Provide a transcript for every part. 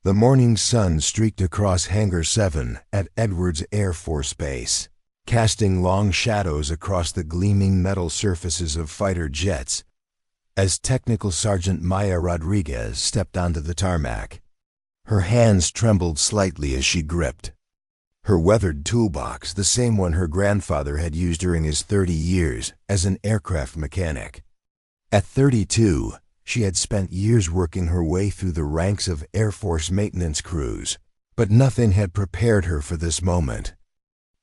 The morning sun streaked across Hangar 7 at Edwards Air Force Base, casting long shadows across the gleaming metal surfaces of fighter jets as Technical Sergeant Maya Rodriguez stepped onto the tarmac. Her hands trembled slightly as she gripped her weathered toolbox, the same one her grandfather had used during his 30 years as an aircraft mechanic. At 32, she had spent years working her way through the ranks of Air Force maintenance crews, but nothing had prepared her for this moment.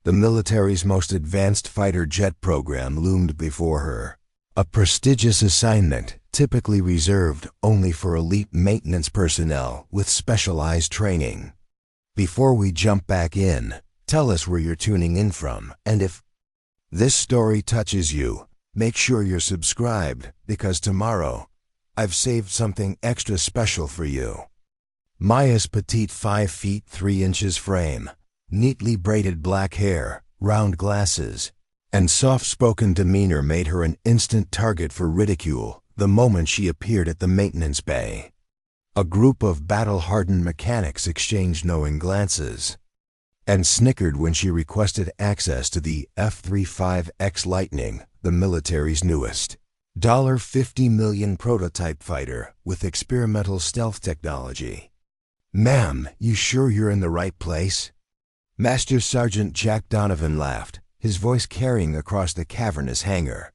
The military's most advanced fighter jet program loomed before her, a prestigious assignment typically reserved only for elite maintenance personnel with specialized training. Before we jump back in, tell us where you're tuning in from, and if this story touches you, make sure you're subscribed, because tomorrow I've saved something extra special for you. Maya's petite 5 feet 3 inches frame, neatly braided black hair, round glasses, and soft-spoken demeanor made her an instant target for ridicule the moment she appeared at the maintenance bay. A group of battle-hardened mechanics exchanged knowing glances and snickered when she requested access to the F-35X Lightning, the military's newest $50 million prototype fighter with experimental stealth technology. "Ma'am, you sure you're in the right place?" Master Sergeant Jack Donovan laughed, his voice carrying across the cavernous hangar.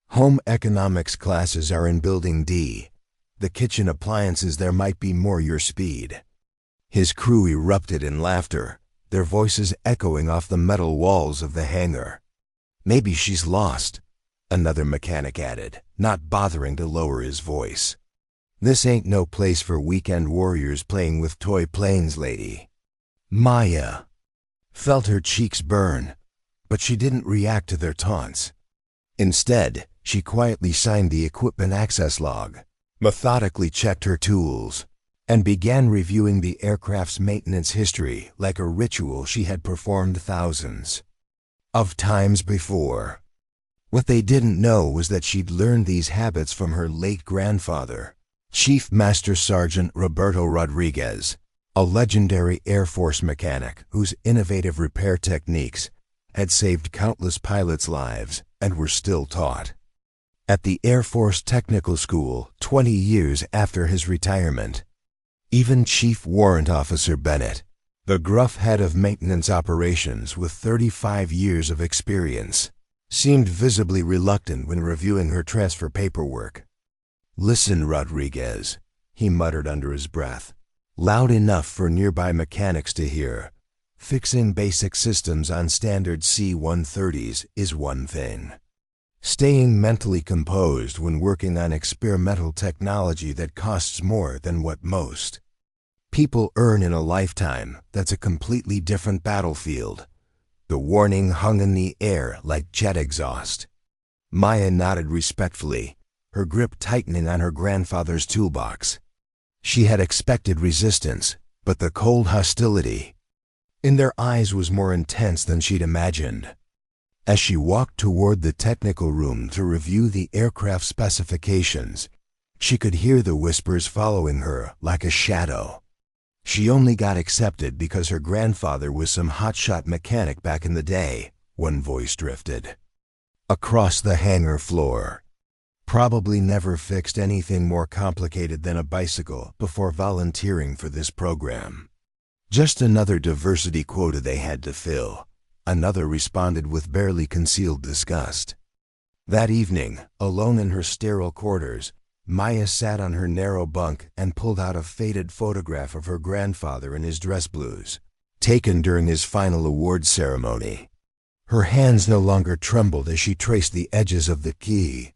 "Home economics classes are in Building D. The kitchen appliances there might be more your speed." His crew erupted in laughter, their voices echoing off the metal walls of the hangar. "Maybe she's lost," another mechanic added, not bothering to lower his voice. "This ain't no place for weekend warriors playing with toy planes, lady." Maya felt her cheeks burn, but she didn't react to their taunts. Instead, she quietly signed the equipment access log, methodically checked her tools, and began reviewing the aircraft's maintenance history like a ritual she had performed thousands of times before. What they didn't know was that she'd learned these habits from her late grandfather, Chief Master Sergeant Roberto Rodriguez, a legendary Air Force mechanic whose innovative repair techniques had saved countless pilots' lives and were still taught at the Air Force Technical School 20 years after his retirement. Even Chief Warrant Officer Bennett, the gruff head of maintenance operations with 35 years of experience, seemed visibly reluctant when reviewing her transfer paperwork. "Listen, Rodriguez," he muttered under his breath, loud enough for nearby mechanics to hear. "Fixing basic systems on standard C-130s is one thing. Staying mentally composed when working on experimental technology that costs more than what most people earn in a lifetime, that's a completely different battlefield." The warning hung in the air like jet exhaust. Maya nodded respectfully, her grip tightening on her grandfather's toolbox. She had expected resistance, but the cold hostility in their eyes was more intense than she'd imagined. As she walked toward the technical room to review the aircraft specifications, she could hear the whispers following her like a shadow. She only got accepted because her grandfather was some hotshot mechanic back in the day, one voice drifted across the hangar floor. Probably never fixed anything more complicated than a bicycle before volunteering for this program. Just another diversity quota they had to fill, another responded with barely concealed disgust. That evening, alone in her sterile quarters, Maya sat on her narrow bunk and pulled out a faded photograph of her grandfather in his dress blues, taken during his final awards ceremony. Her hands no longer trembled as she traced the edges of the key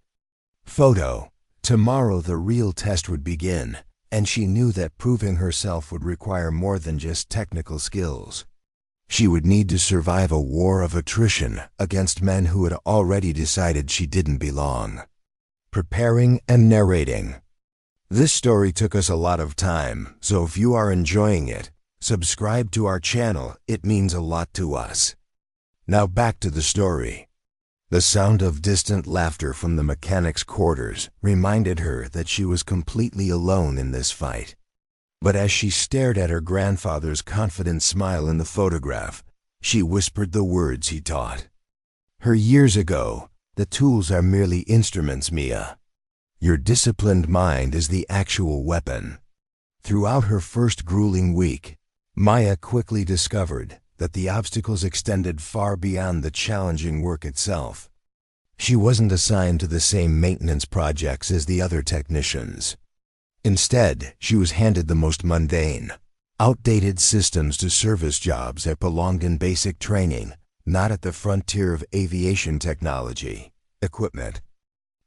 photo. Tomorrow the real test would begin, and she knew that proving herself would require more than just technical skills. She would need to survive a war of attrition against men who had already decided she didn't belong. Preparing and narrating. This story took us a lot of time, so if you are enjoying it, subscribe to our channel, it means a lot to us. Now back to the story. The sound of distant laughter from the mechanic's quarters reminded her that she was completely alone in this fight. But as she stared at her grandfather's confident smile in the photograph, she whispered the words he taught her years ago. The tools are merely instruments, Mia. Your disciplined mind is the actual weapon. Throughout her first grueling week, Maya quickly discovered that the obstacles extended far beyond the challenging work itself. She wasn't assigned to the same maintenance projects as the other technicians. Instead, she was handed the most mundane, outdated systems to service jobs that belonged in basic training, not at the frontier of aviation technology. Equipment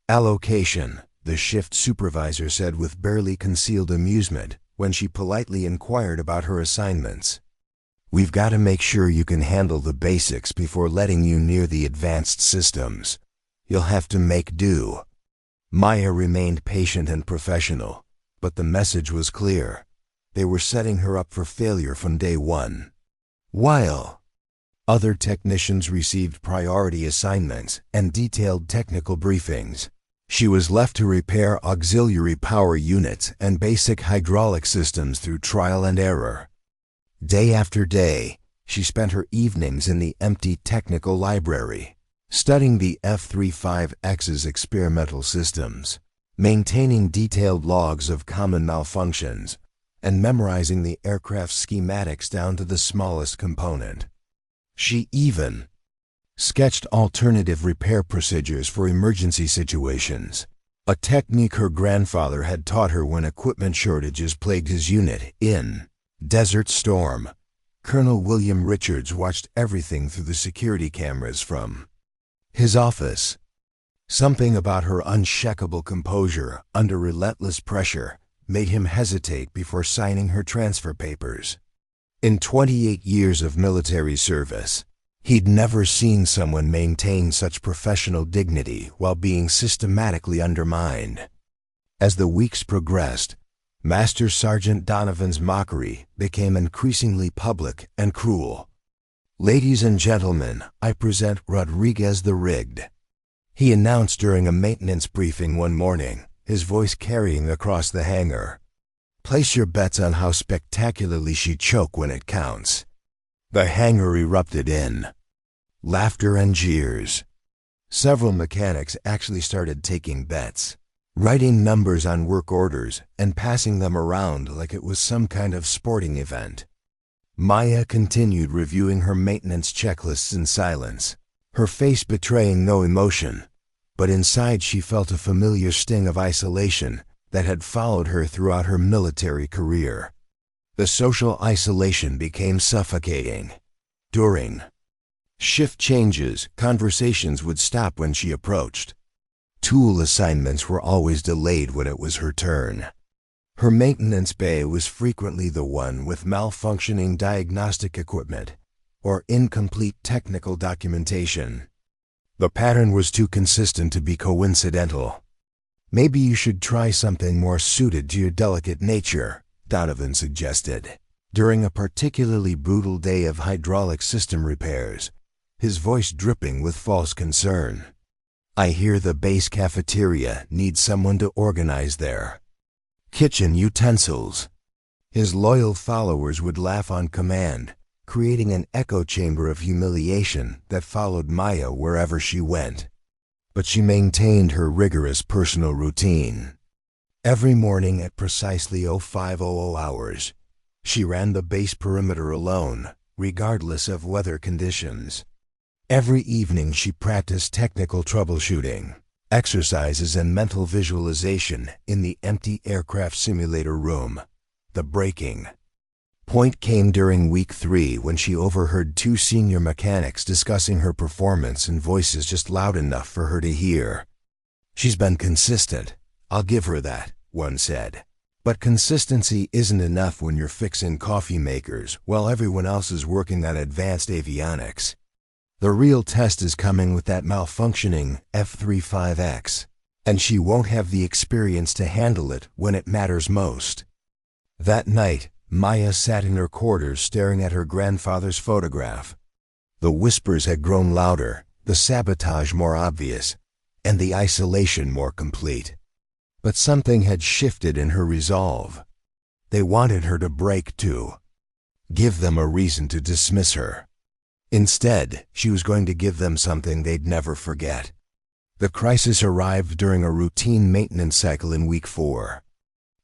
allocation, the shift supervisor said with barely concealed amusement when she politely inquired about her assignments. We've got to make sure you can handle the basics before letting you near the advanced systems. You'll have to make do. Maya remained patient and professional, but the message was clear. They were setting her up for failure from day one. While other technicians received priority assignments and detailed technical briefings, she was left to repair auxiliary power units and basic hydraulic systems through trial and error. Day after day, she spent her evenings in the empty technical library, studying the F-35X's experimental systems, maintaining detailed logs of common malfunctions, and memorizing the aircraft's schematics down to the smallest component. She even sketched alternative repair procedures for emergency situations, a technique her grandfather had taught her when equipment shortages plagued his unit. In Desert Storm, Colonel William Richards watched everything through the security cameras from his office. Something about her unshakable composure under relentless pressure made him hesitate before signing her transfer papers. In 28 years of military service, he'd never seen someone maintain such professional dignity while being systematically undermined. As the weeks progressed, Master Sergeant Donovan's mockery became increasingly public and cruel. "Ladies and gentlemen, I present Rodriguez the Rigged," he announced during a maintenance briefing one morning, his voice carrying across the hangar. "Place your bets on how spectacularly she choke when it counts." The hangar erupted in laughter and jeers. Several mechanics actually started taking bets, writing numbers on work orders and passing them around like it was some kind of sporting event. Maya continued reviewing her maintenance checklists in silence, her face betraying no emotion, but inside she felt a familiar sting of isolation that had followed her throughout her military career. The social isolation became suffocating. During shift changes, conversations would stop when she approached. Tool assignments were always delayed when it was her turn. Her maintenance bay was frequently the one with malfunctioning diagnostic equipment or incomplete technical documentation. The pattern was too consistent to be coincidental. "Maybe you should try something more suited to your delicate nature," Donovan suggested. During a particularly brutal day of hydraulic system repairs, his voice dripping with false concern. "I hear the base cafeteria needs someone to organize their kitchen utensils." His loyal followers would laugh on command, creating an echo chamber of humiliation that followed Maya wherever she went. But she maintained her rigorous personal routine. Every morning at precisely 0500 hours, she ran the base perimeter alone, regardless of weather conditions. Every evening she practiced technical troubleshooting, exercises and mental visualization in the empty aircraft simulator room. The breaking point came during week 3 when she overheard 2 senior mechanics discussing her performance in voices just loud enough for her to hear. "She's been consistent, I'll give her that," one said. "But consistency isn't enough when you're fixing coffee makers while everyone else is working on advanced avionics. The real test is coming with that malfunctioning F-35X, and she won't have the experience to handle it when it matters most." That night, Maya sat in her quarters staring at her grandfather's photograph. The whispers had grown louder, the sabotage more obvious, and the isolation more complete. But something had shifted in her resolve. They wanted her to break too. Give them a reason to dismiss her. Instead, she was going to give them something they'd never forget. The crisis arrived during a routine maintenance cycle in week 4.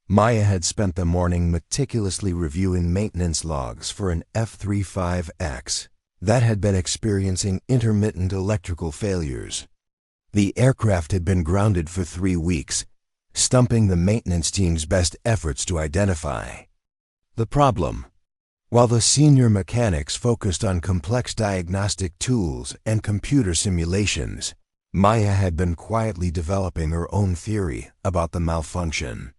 Maya had spent the morning meticulously reviewing maintenance logs for an F-35X that had been experiencing intermittent electrical failures. The aircraft had been grounded for 3 weeks, stumping the maintenance team's best efforts to identify the problem. While the senior mechanics focused on complex diagnostic tools and computer simulations, Maya had been quietly developing her own theory about the malfunction.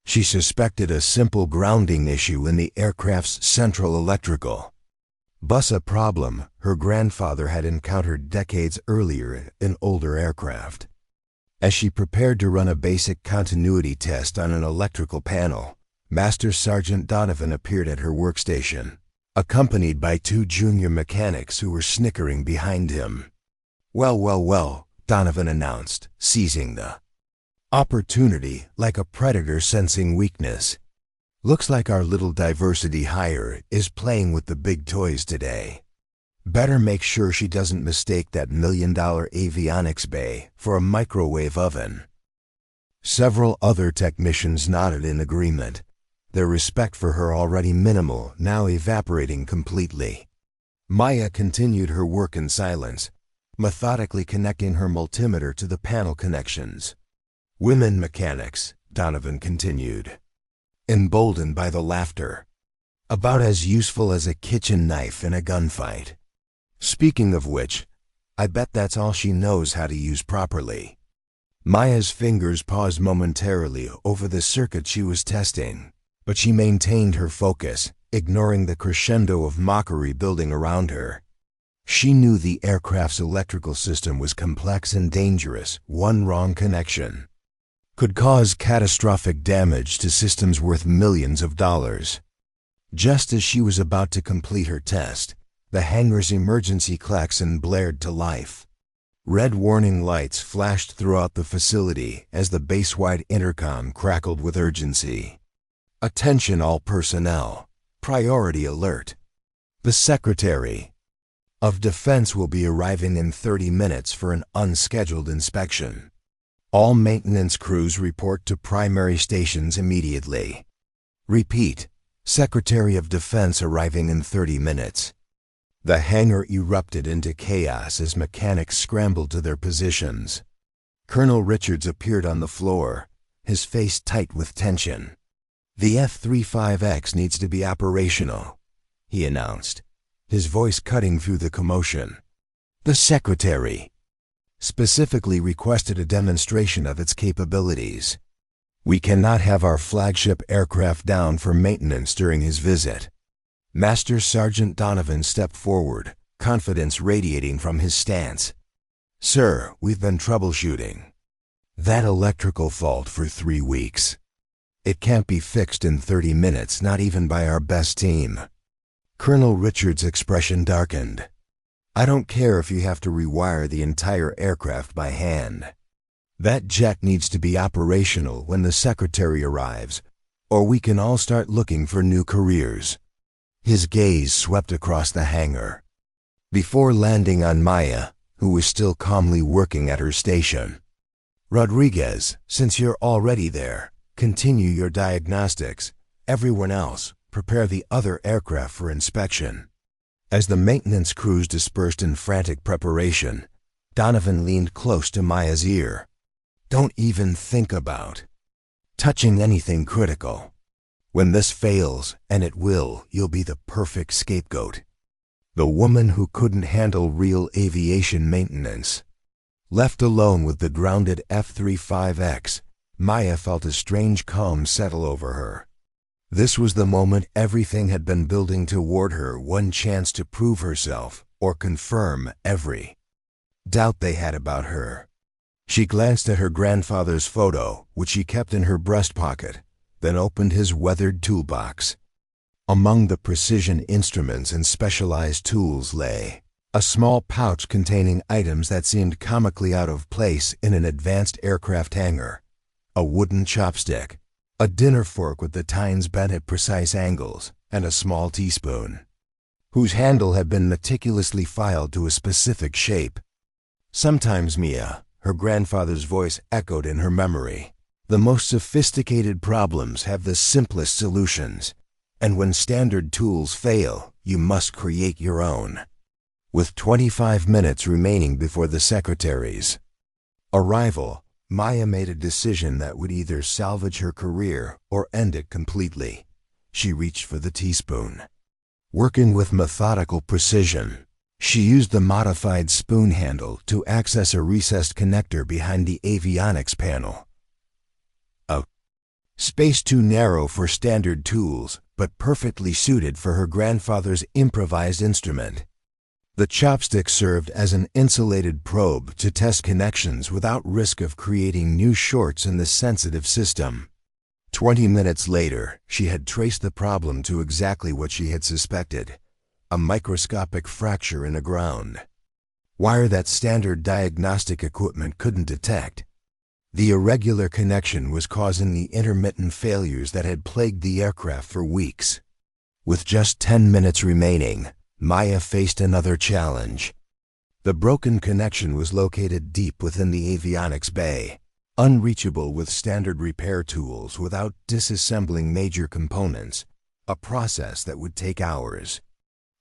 She suspected a simple grounding issue in the aircraft's central electrical bus, a problem her grandfather had encountered decades earlier in older aircraft. As she prepared to run a basic continuity test on an electrical panel, Master Sergeant Donovan appeared at her workstation, accompanied by 2 junior mechanics who were snickering behind him. Well, Donovan announced, seizing the opportunity like a predator sensing weakness. Looks like our little diversity hire is playing with the big toys today. Better make sure she doesn't mistake that $1 million avionics bay for a microwave oven. Several other technicians nodded in agreement, their respect for her already minimal now evaporating completely. Maya continued her work in silence, methodically connecting her multimeter to the panel connections. Women mechanics, Donovan continued, emboldened by the laughter. About as useful as a kitchen knife in a gunfight. Speaking of which, I bet that's all she knows how to use properly. Maya's fingers paused momentarily over the circuit she was testing, but she maintained her focus, ignoring the crescendo of mockery building around her. She knew the aircraft's electrical system was complex and dangerous. One wrong connection could cause catastrophic damage to systems worth millions of dollars. Just as she was about to complete her test, the hangar's emergency klaxon blared to life. Red warning lights flashed throughout the facility as the base-wide intercom crackled with urgency. Attention all personnel. Priority alert. The Secretary of Defense will be arriving in 30 minutes for an unscheduled inspection. All maintenance crews report to primary stations immediately. Repeat. Secretary of Defense arriving in 30 minutes. The hangar erupted into chaos as mechanics scrambled to their positions. Colonel Richards appeared on the floor, his face tight with tension. The F-35X needs to be operational, he announced, his voice cutting through the commotion. The Secretary specifically requested a demonstration of its capabilities. We cannot have our flagship aircraft down for maintenance during his visit. Master Sergeant Donovan stepped forward, confidence radiating from his stance. Sir, we've been troubleshooting that electrical fault for 3 weeks. It can't be fixed in 30 minutes, not even by our best team. Colonel Richards' expression darkened. I don't care if you have to rewire the entire aircraft by hand. That jet needs to be operational when the Secretary arrives, or we can all start looking for new careers. His gaze swept across the hangar, before landing on Maya, who was still calmly working at her station. Rodriguez, since you're already there, continue your diagnostics. Everyone else, prepare the other aircraft for inspection. As the maintenance crews dispersed in frantic preparation, Donovan leaned close to Maya's ear. Don't even think about touching anything critical. When this fails, and it will, you'll be the perfect scapegoat. The woman who couldn't handle real aviation maintenance. Left alone with the grounded F-35X, Maya felt a strange calm settle over her. This was the moment everything had been building toward her, one chance to prove herself, or confirm every doubt they had about her. She glanced at her grandfather's photo, which she kept in her breast pocket, then opened his weathered toolbox. Among the precision instruments and specialized tools lay a small pouch containing items that seemed comically out of place in an advanced aircraft hangar. A wooden chopstick, a dinner fork with the tines bent at precise angles, and a small teaspoon, whose handle had been meticulously filed to a specific shape. Sometimes Mia, her grandfather's voice echoed in her memory. The most sophisticated problems have the simplest solutions, and when standard tools fail, you must create your own. With 25 minutes remaining before the secretary's arrival, Maya made a decision that would either salvage her career or end it completely. She reached for the teaspoon. Working with methodical precision, she used the modified spoon handle to access a recessed connector behind the avionics panel. A space too narrow for standard tools, but perfectly suited for her grandfather's improvised instrument. The chopstick served as an insulated probe to test connections without risk of creating new shorts in the sensitive system. 20 minutes later, she had traced the problem to exactly what she had suspected: a microscopic fracture in a ground wire that standard diagnostic equipment couldn't detect. The irregular connection was causing the intermittent failures that had plagued the aircraft for weeks. With just 10 minutes remaining, Maya faced another challenge. The broken connection was located deep within the avionics bay, unreachable with standard repair tools without disassembling major components, a process that would take hours.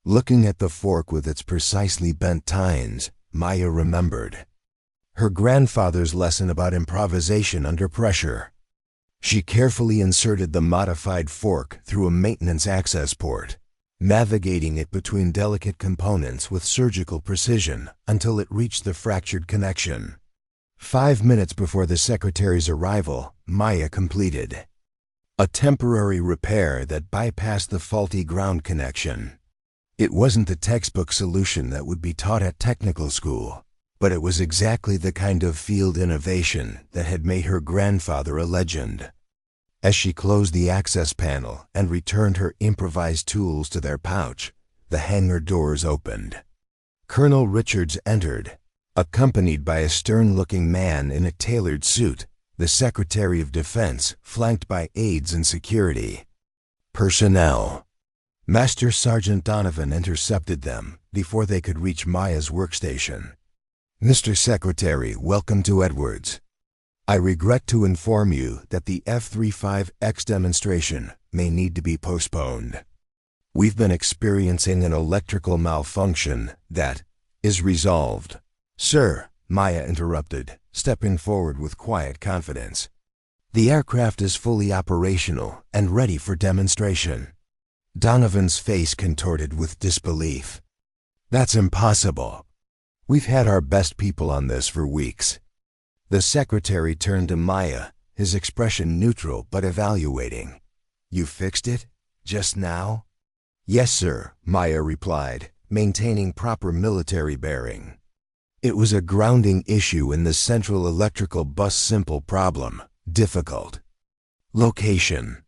Looking at the fork with its precisely bent tines, Maya remembered her grandfather's lesson about improvisation under pressure. She carefully inserted the modified fork through a maintenance access port, navigating it between delicate components with surgical precision until it reached the fractured connection. 5 minutes before the secretary's arrival, Maya completed a temporary repair that bypassed the faulty ground connection. It wasn't the textbook solution that would be taught at technical school, but it was exactly the kind of field innovation that had made her grandfather a legend. As she closed the access panel and returned her improvised tools to their pouch, the hangar doors opened. Colonel Richards entered, accompanied by a stern-looking man in a tailored suit, the Secretary of Defense, flanked by aides and security. Personnel. Master Sergeant Donovan intercepted them before they could reach Maya's workstation. Mr. Secretary, welcome to Edwards. I regret to inform you that the F-35X demonstration may need to be postponed. We've been experiencing an electrical malfunction that is resolved. Sir, Maya interrupted, stepping forward with quiet confidence. The aircraft is fully operational and ready for demonstration. Donovan's face contorted with disbelief. That's impossible. We've had our best people on this for weeks. The secretary turned to Maya, his expression neutral but evaluating. You fixed it? Just now? Yes, sir, Maya replied, maintaining proper military bearing. It was a grounding issue in the central electrical bus. Simple problem, difficult. Location.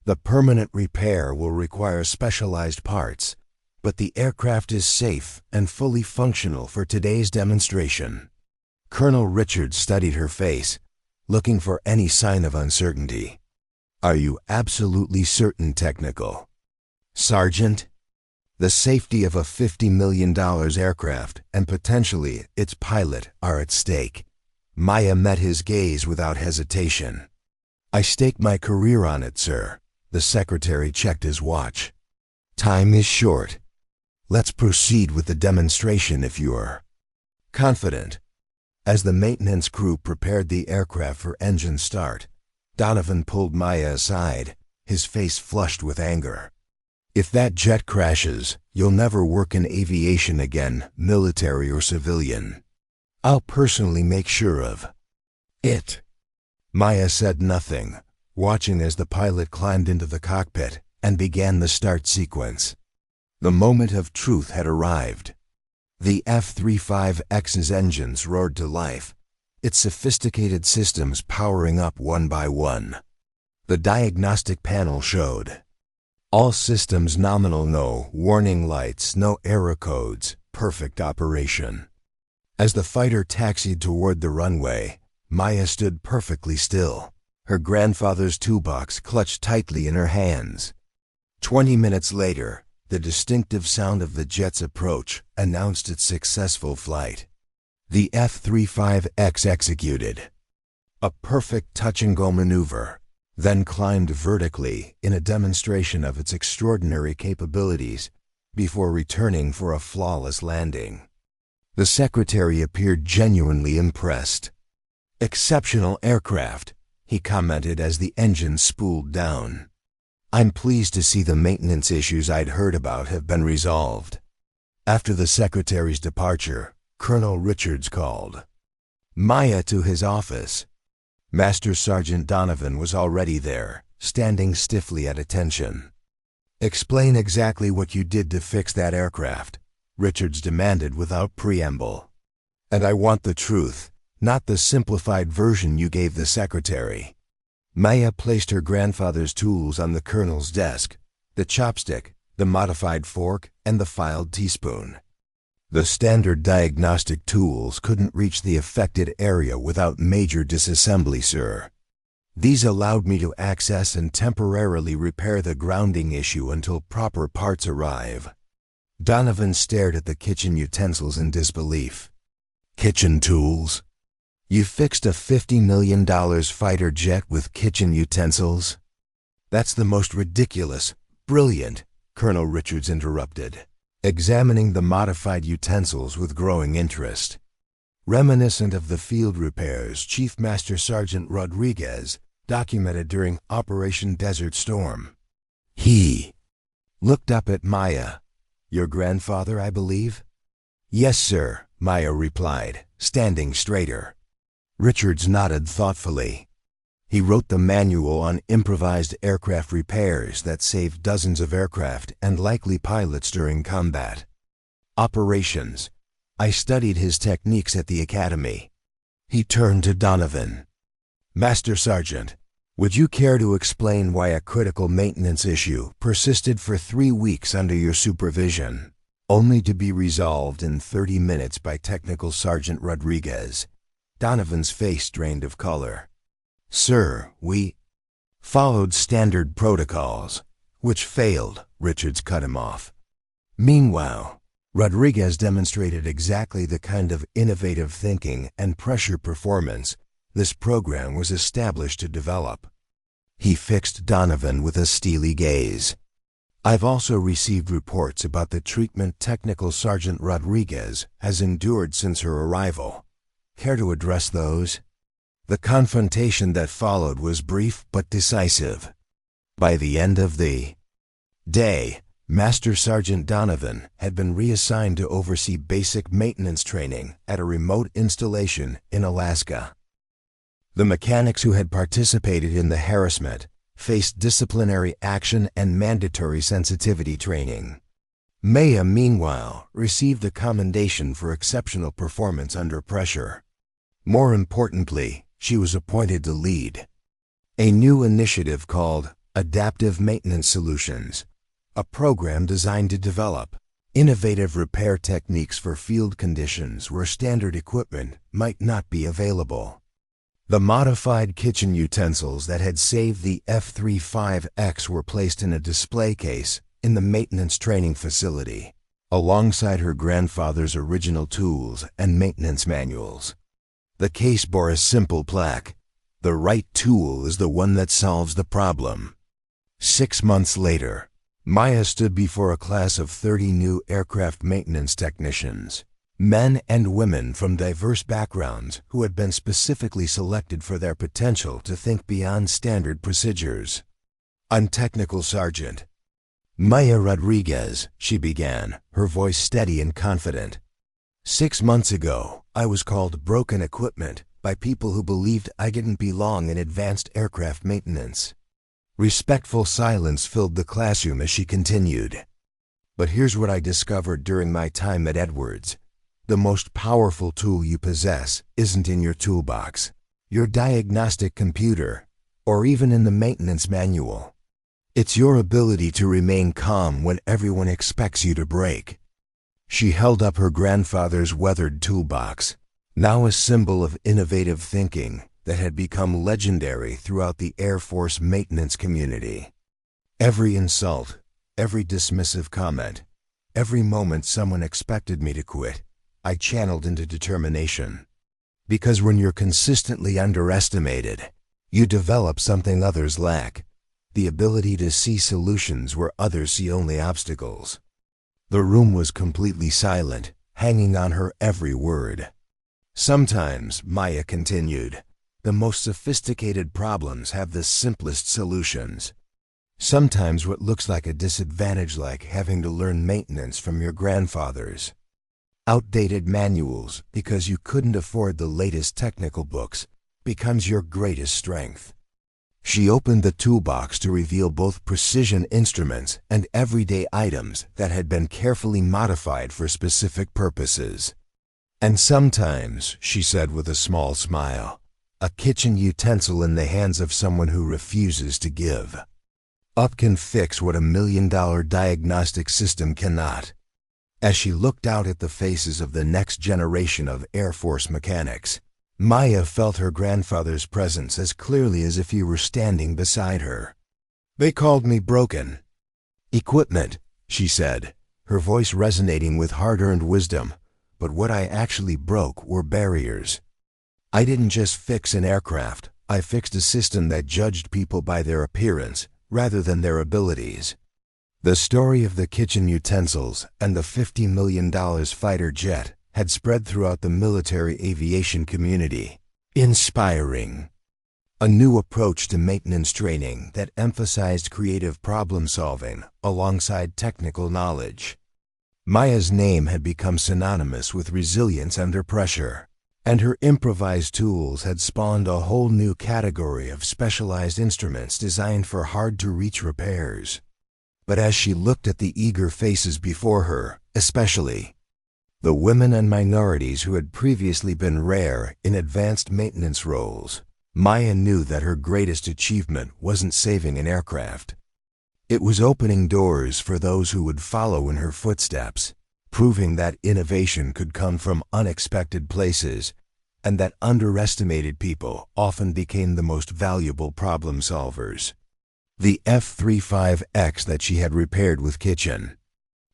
The permanent repair will require specialized parts, but the aircraft is safe and fully functional for today's demonstration. Colonel Richards studied her face, looking for any sign of uncertainty. Are you absolutely certain, Technical Sergeant? The safety of a $50 million aircraft and potentially its pilot are at stake. Maya met his gaze without hesitation. I stake my career on it, sir. The secretary checked his watch. Time is short. Let's proceed with the demonstration if you're confident. As the maintenance crew prepared the aircraft for engine start, Donovan pulled Maya aside, his face flushed with anger. If that jet crashes, you'll never work in aviation again, military or civilian. I'll personally make sure of it. Maya said nothing, watching as the pilot climbed into the cockpit and began the start sequence. The moment of truth had arrived. The F-35X's engines roared to life, its sophisticated systems powering up one by one. The diagnostic panel showed all systems nominal, no warning lights, no error codes, perfect operation. As the fighter taxied toward the runway, Maya stood perfectly still, her grandfather's toolbox clutched tightly in her hands. 20 minutes later, the distinctive sound of the jet's approach announced its successful flight. The F-35X executed a perfect touch-and-go maneuver, then climbed vertically in a demonstration of its extraordinary capabilities before returning for a flawless landing. The secretary appeared genuinely impressed. "Exceptional aircraft," he commented as the engine spooled down. "I'm pleased to see the maintenance issues I'd heard about have been resolved." After the secretary's departure, Colonel Richards called Maya to his office. Master Sergeant Donovan was already there, standing stiffly at attention. "Explain exactly what you did to fix that aircraft," Richards demanded without preamble. "And I want the truth, not the simplified version you gave the secretary." Maya placed her grandfather's tools on the colonel's desk: the chopstick, the modified fork, and the filed teaspoon. The standard diagnostic tools couldn't reach the affected area without major disassembly, sir. These allowed me to access and temporarily repair the grounding issue until proper parts arrive. Donovan stared at the kitchen utensils in disbelief. "Kitchen tools? You fixed a $50 million fighter jet with kitchen utensils?" "That's the most ridiculous, brilliant," Colonel Richards interrupted, examining the modified utensils with growing interest. Reminiscent of the field repairs Chief Master Sergeant Rodriguez documented during Operation Desert Storm. He looked up at Maya. "Your grandfather, I believe?" "Yes, sir," Maya replied, standing straighter. Richards nodded thoughtfully. He wrote the manual on improvised aircraft repairs that saved dozens of aircraft and likely pilots during combat. Operations. I studied his techniques at the academy. He turned to Donovan. "Master Sergeant, would you care to explain why a critical maintenance issue persisted for 3 weeks under your supervision, only to be resolved in 30 minutes by Technical Sergeant Rodriguez?" Donovan's face drained of color. "Sir, we followed standard protocols, which failed," Richards cut him off. Meanwhile, Rodriguez demonstrated exactly the kind of innovative thinking and pressure performance this program was established to develop. He fixed Donovan with a steely gaze. "I've also received reports about the treatment Technical Sergeant Rodriguez has endured since her arrival. Care to address those?" The confrontation that followed was brief but decisive. By the end of the day, Master Sergeant Donovan had been reassigned to oversee basic maintenance training at a remote installation in Alaska. The mechanics who had participated in the harassment faced disciplinary action and mandatory sensitivity training. Maya, meanwhile, received a commendation for exceptional performance under pressure. More importantly, she was appointed to lead a new initiative called Adaptive Maintenance Solutions, a program designed to develop innovative repair techniques for field conditions where standard equipment might not be available. The modified kitchen utensils that had saved the F-35X were placed in a display case in the maintenance training facility, alongside her grandfather's original tools and maintenance manuals. The case bore a simple plaque: "The right tool is the one that solves the problem." 6 months later, Maya stood before a class of 30 new aircraft maintenance technicians, men and women from diverse backgrounds who had been specifically selected for their potential to think beyond standard procedures. "I'm Technical Sergeant Maya Rodriguez," she began, her voice steady and confident. "6 months ago, I was called broken equipment by people who believed I didn't belong in advanced aircraft maintenance." Respectful silence filled the classroom as she continued. "But here's what I discovered during my time at Edwards. The most powerful tool you possess isn't in your toolbox, your diagnostic computer, or even in the maintenance manual. It's your ability to remain calm when everyone expects you to break." She held up her grandfather's weathered toolbox, now a symbol of innovative thinking that had become legendary throughout the Air Force maintenance community. Every insult, every dismissive comment, every moment someone expected me to quit, I channeled into determination. Because when you're consistently underestimated, you develop something others lack, the ability to see solutions where others see only obstacles. The room was completely silent, hanging on her every word. Sometimes, Maya continued, the most sophisticated problems have the simplest solutions. Sometimes what looks like a disadvantage, like having to learn maintenance from your grandfathers, outdated manuals because you couldn't afford the latest technical books, becomes your greatest strength. She opened the toolbox to reveal both precision instruments and everyday items that had been carefully modified for specific purposes. And sometimes, she said with a small smile, a kitchen utensil in the hands of someone who refuses to give up can fix what $1 million diagnostic system cannot. As she looked out at the faces of the next generation of Air Force mechanics, Maya felt her grandfather's presence as clearly as if he were standing beside her. They called me broken equipment, she said, her voice resonating with hard-earned wisdom, but what I actually broke were barriers. I didn't just fix an aircraft, I fixed a system that judged people by their appearance rather than their abilities. The story of the kitchen utensils and the $50 million fighter jet had spread throughout the military aviation community, inspiring a new approach to maintenance training that emphasized creative problem-solving alongside technical knowledge. Maya's name had become synonymous with resilience under pressure, and her improvised tools had spawned a whole new category of specialized instruments designed for hard-to-reach repairs. But as she looked at the eager faces before her, especially the women and minorities who had previously been rare in advanced maintenance roles, Maya knew that her greatest achievement wasn't saving an aircraft. It was opening doors for those who would follow in her footsteps, proving that innovation could come from unexpected places and that underestimated people often became the most valuable problem solvers. The F-35X that she had repaired with kitchen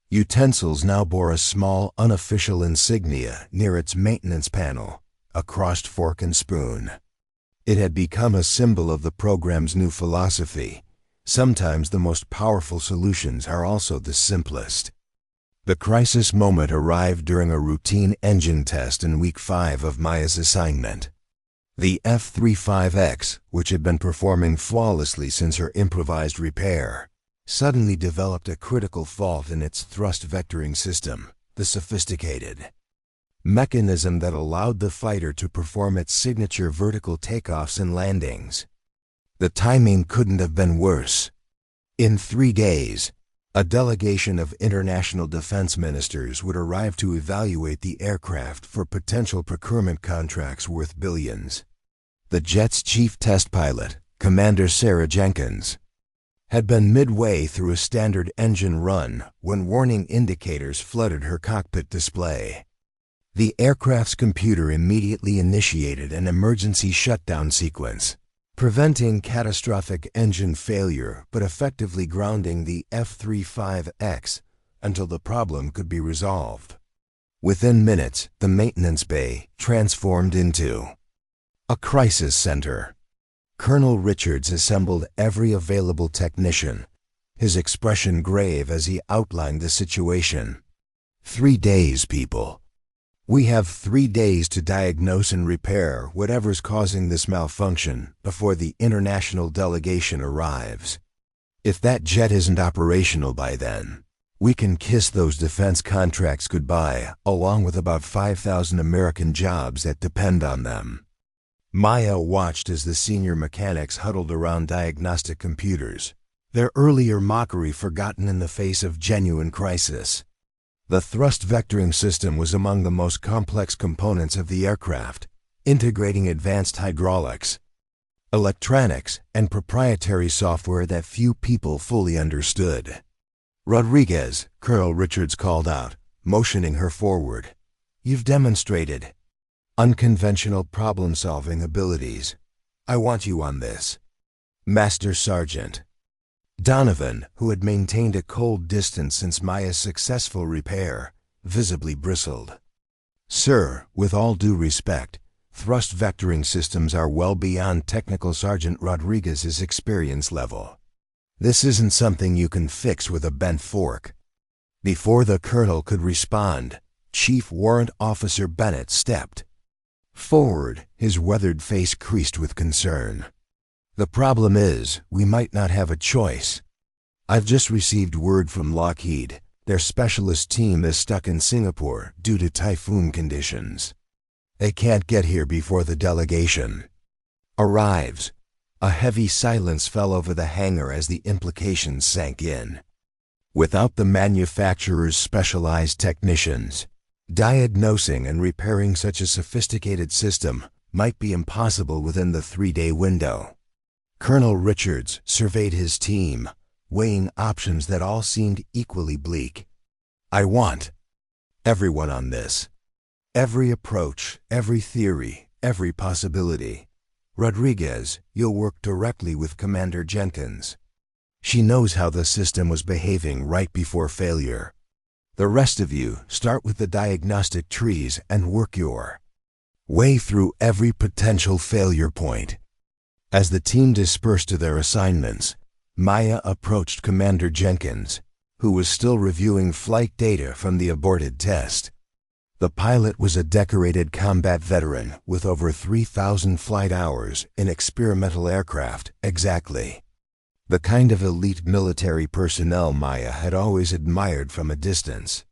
utensils now bore a small unofficial insignia near its maintenance panel, a crossed fork and spoon. It had become a symbol of the program's new philosophy. Sometimes the most powerful solutions are also the simplest. The crisis moment arrived during a routine engine test in week 5 of Maya's assignment. The F-35X, which had been performing flawlessly since her improvised repair, suddenly developed a critical fault in its thrust vectoring system, the sophisticated mechanism that allowed the fighter to perform its signature vertical takeoffs and landings. The timing couldn't have been worse. In 3 days, a delegation of international defense ministers would arrive to evaluate the aircraft for potential procurement contracts worth billions. The jet's chief test pilot, Commander Sarah Jenkins, had been midway through a standard engine run when warning indicators flooded her cockpit display. The aircraft's computer immediately initiated an emergency shutdown sequence, preventing catastrophic engine failure but effectively grounding the F-35X until the problem could be resolved. Within minutes, the maintenance bay transformed into a crisis center. Colonel Richards assembled every available technician, his expression grave as he outlined the situation. 3 days, people. We have 3 days to diagnose and repair whatever's causing this malfunction before the international delegation arrives. If that jet isn't operational by then, we can kiss those defense contracts goodbye, along with about 5,000 American jobs that depend on them. Maya watched as the senior mechanics huddled around diagnostic computers, their earlier mockery forgotten in the face of genuine crisis. The thrust vectoring system was among the most complex components of the aircraft, integrating advanced hydraulics, electronics, and proprietary software that few people fully understood. "Rodriguez," Colonel Richards called out, motioning her forward. "You've demonstrated Unconventional problem-solving abilities. I want you on this. Master Sergeant. Donovan, who had maintained a cold distance since Maya's successful repair, visibly bristled. Sir, with all due respect, thrust vectoring systems are well beyond Technical Sergeant Rodriguez's experience level. This isn't something you can fix with a bent fork. Before the colonel could respond, Chief Warrant Officer Bennett stepped forward, his weathered face creased with concern. The problem is, we might not have a choice. I've just received word from Lockheed. Their specialist team is stuck in Singapore due to typhoon conditions. They can't get here before the delegation arrives. A heavy silence fell over the hangar as the implications sank in. Without the manufacturer's specialized technicians, diagnosing and repairing such a sophisticated system might be impossible within the 3-day window. Colonel Richards surveyed his team, weighing options that all seemed equally bleak. I want everyone on this. Every approach, every theory, every possibility. Rodriguez, you'll work directly with Commander Jenkins. She knows how the system was behaving right before failure. The rest of you start with the diagnostic trees and work your way through every potential failure point. As the team dispersed to their assignments, Maya approached Commander Jenkins, who was still reviewing flight data from the aborted test. The pilot was a decorated combat veteran with over 3,000 flight hours in experimental aircraft, exactly. The kind of elite military personnel Maya had always admired from a distance.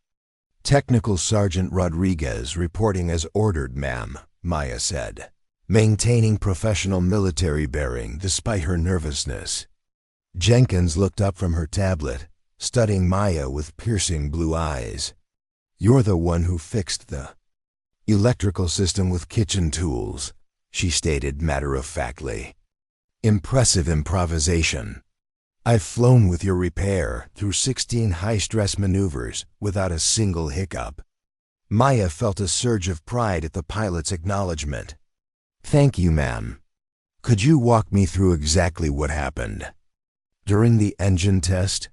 Technical Sergeant Rodriguez reporting as ordered, ma'am, Maya said, maintaining professional military bearing despite her nervousness. Jenkins looked up from her tablet, studying Maya with piercing blue eyes. You're the one who fixed the electrical system with kitchen tools, she stated matter-of-factly. Impressive improvisation. I've flown with your repair through 16 high-stress maneuvers without a single hiccup. Maya felt a surge of pride at the pilot's acknowledgement. Thank you, ma'am. Could you walk me through exactly what happened during the engine test?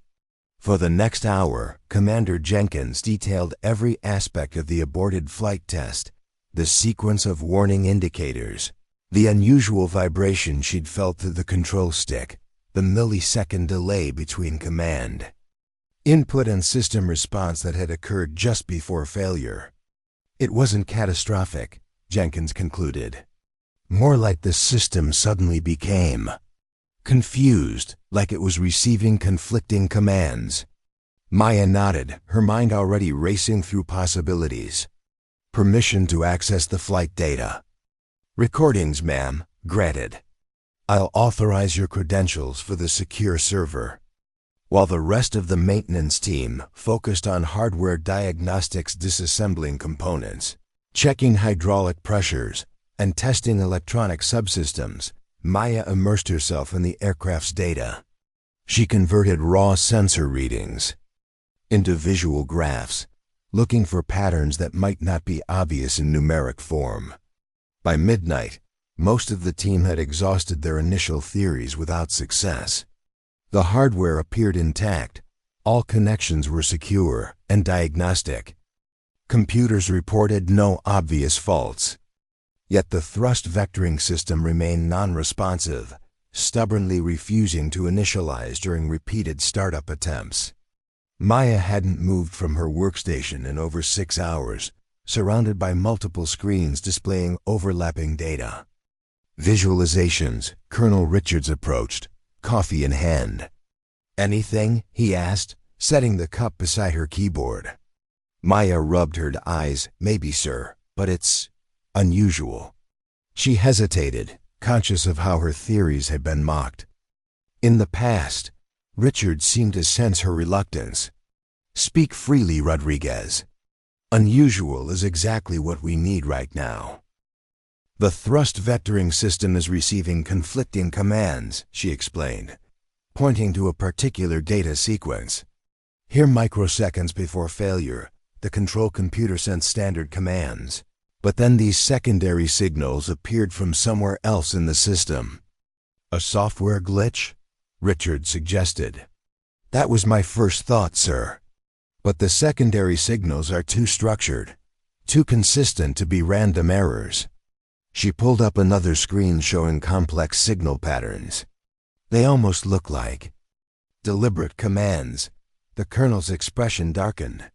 For the next hour, Commander Jenkins detailed every aspect of the aborted flight test, the sequence of warning indicators, the unusual vibration she'd felt through the control stick, the millisecond delay between command input and system response that had occurred just before failure. It wasn't catastrophic, Jenkins concluded. More like the system suddenly became confused, like it was receiving conflicting commands. Maya nodded, her mind already racing through possibilities. Permission to access the flight data. Recordings, ma'am, granted. I'll authorize your credentials for the secure server. While the rest of the maintenance team focused on hardware diagnostics, disassembling components, checking hydraulic pressures, and testing electronic subsystems, Maya immersed herself in the aircraft's data. She converted raw sensor readings into visual graphs, looking for patterns that might not be obvious in numeric form. By midnight, most of the team had exhausted their initial theories without success. The hardware appeared intact, all connections were secure and diagnostic. Computers reported no obvious faults. Yet the thrust vectoring system remained non-responsive, stubbornly refusing to initialize during repeated startup attempts. Maya hadn't moved from her workstation in over 6 hours, surrounded by multiple screens displaying overlapping data. Visualizations. Colonel Richards approached, coffee in hand. Anything? He asked, setting the cup beside her keyboard. Maya rubbed her eyes. Maybe, sir, but it's unusual. She hesitated, conscious of how her theories had been mocked. In the past, Richard seemed to sense her reluctance. Speak freely, Rodriguez. Unusual is exactly what we need right now. The thrust vectoring system is receiving conflicting commands, she explained, pointing to a particular data sequence. Here, microseconds before failure, the control computer sent standard commands. But then these secondary signals appeared from somewhere else in the system. A software glitch? Richard suggested. That was my first thought, sir. But the secondary signals are too structured, too consistent to be random errors. She pulled up another screen showing complex signal patterns. They almost look like deliberate commands. The colonel's expression darkened.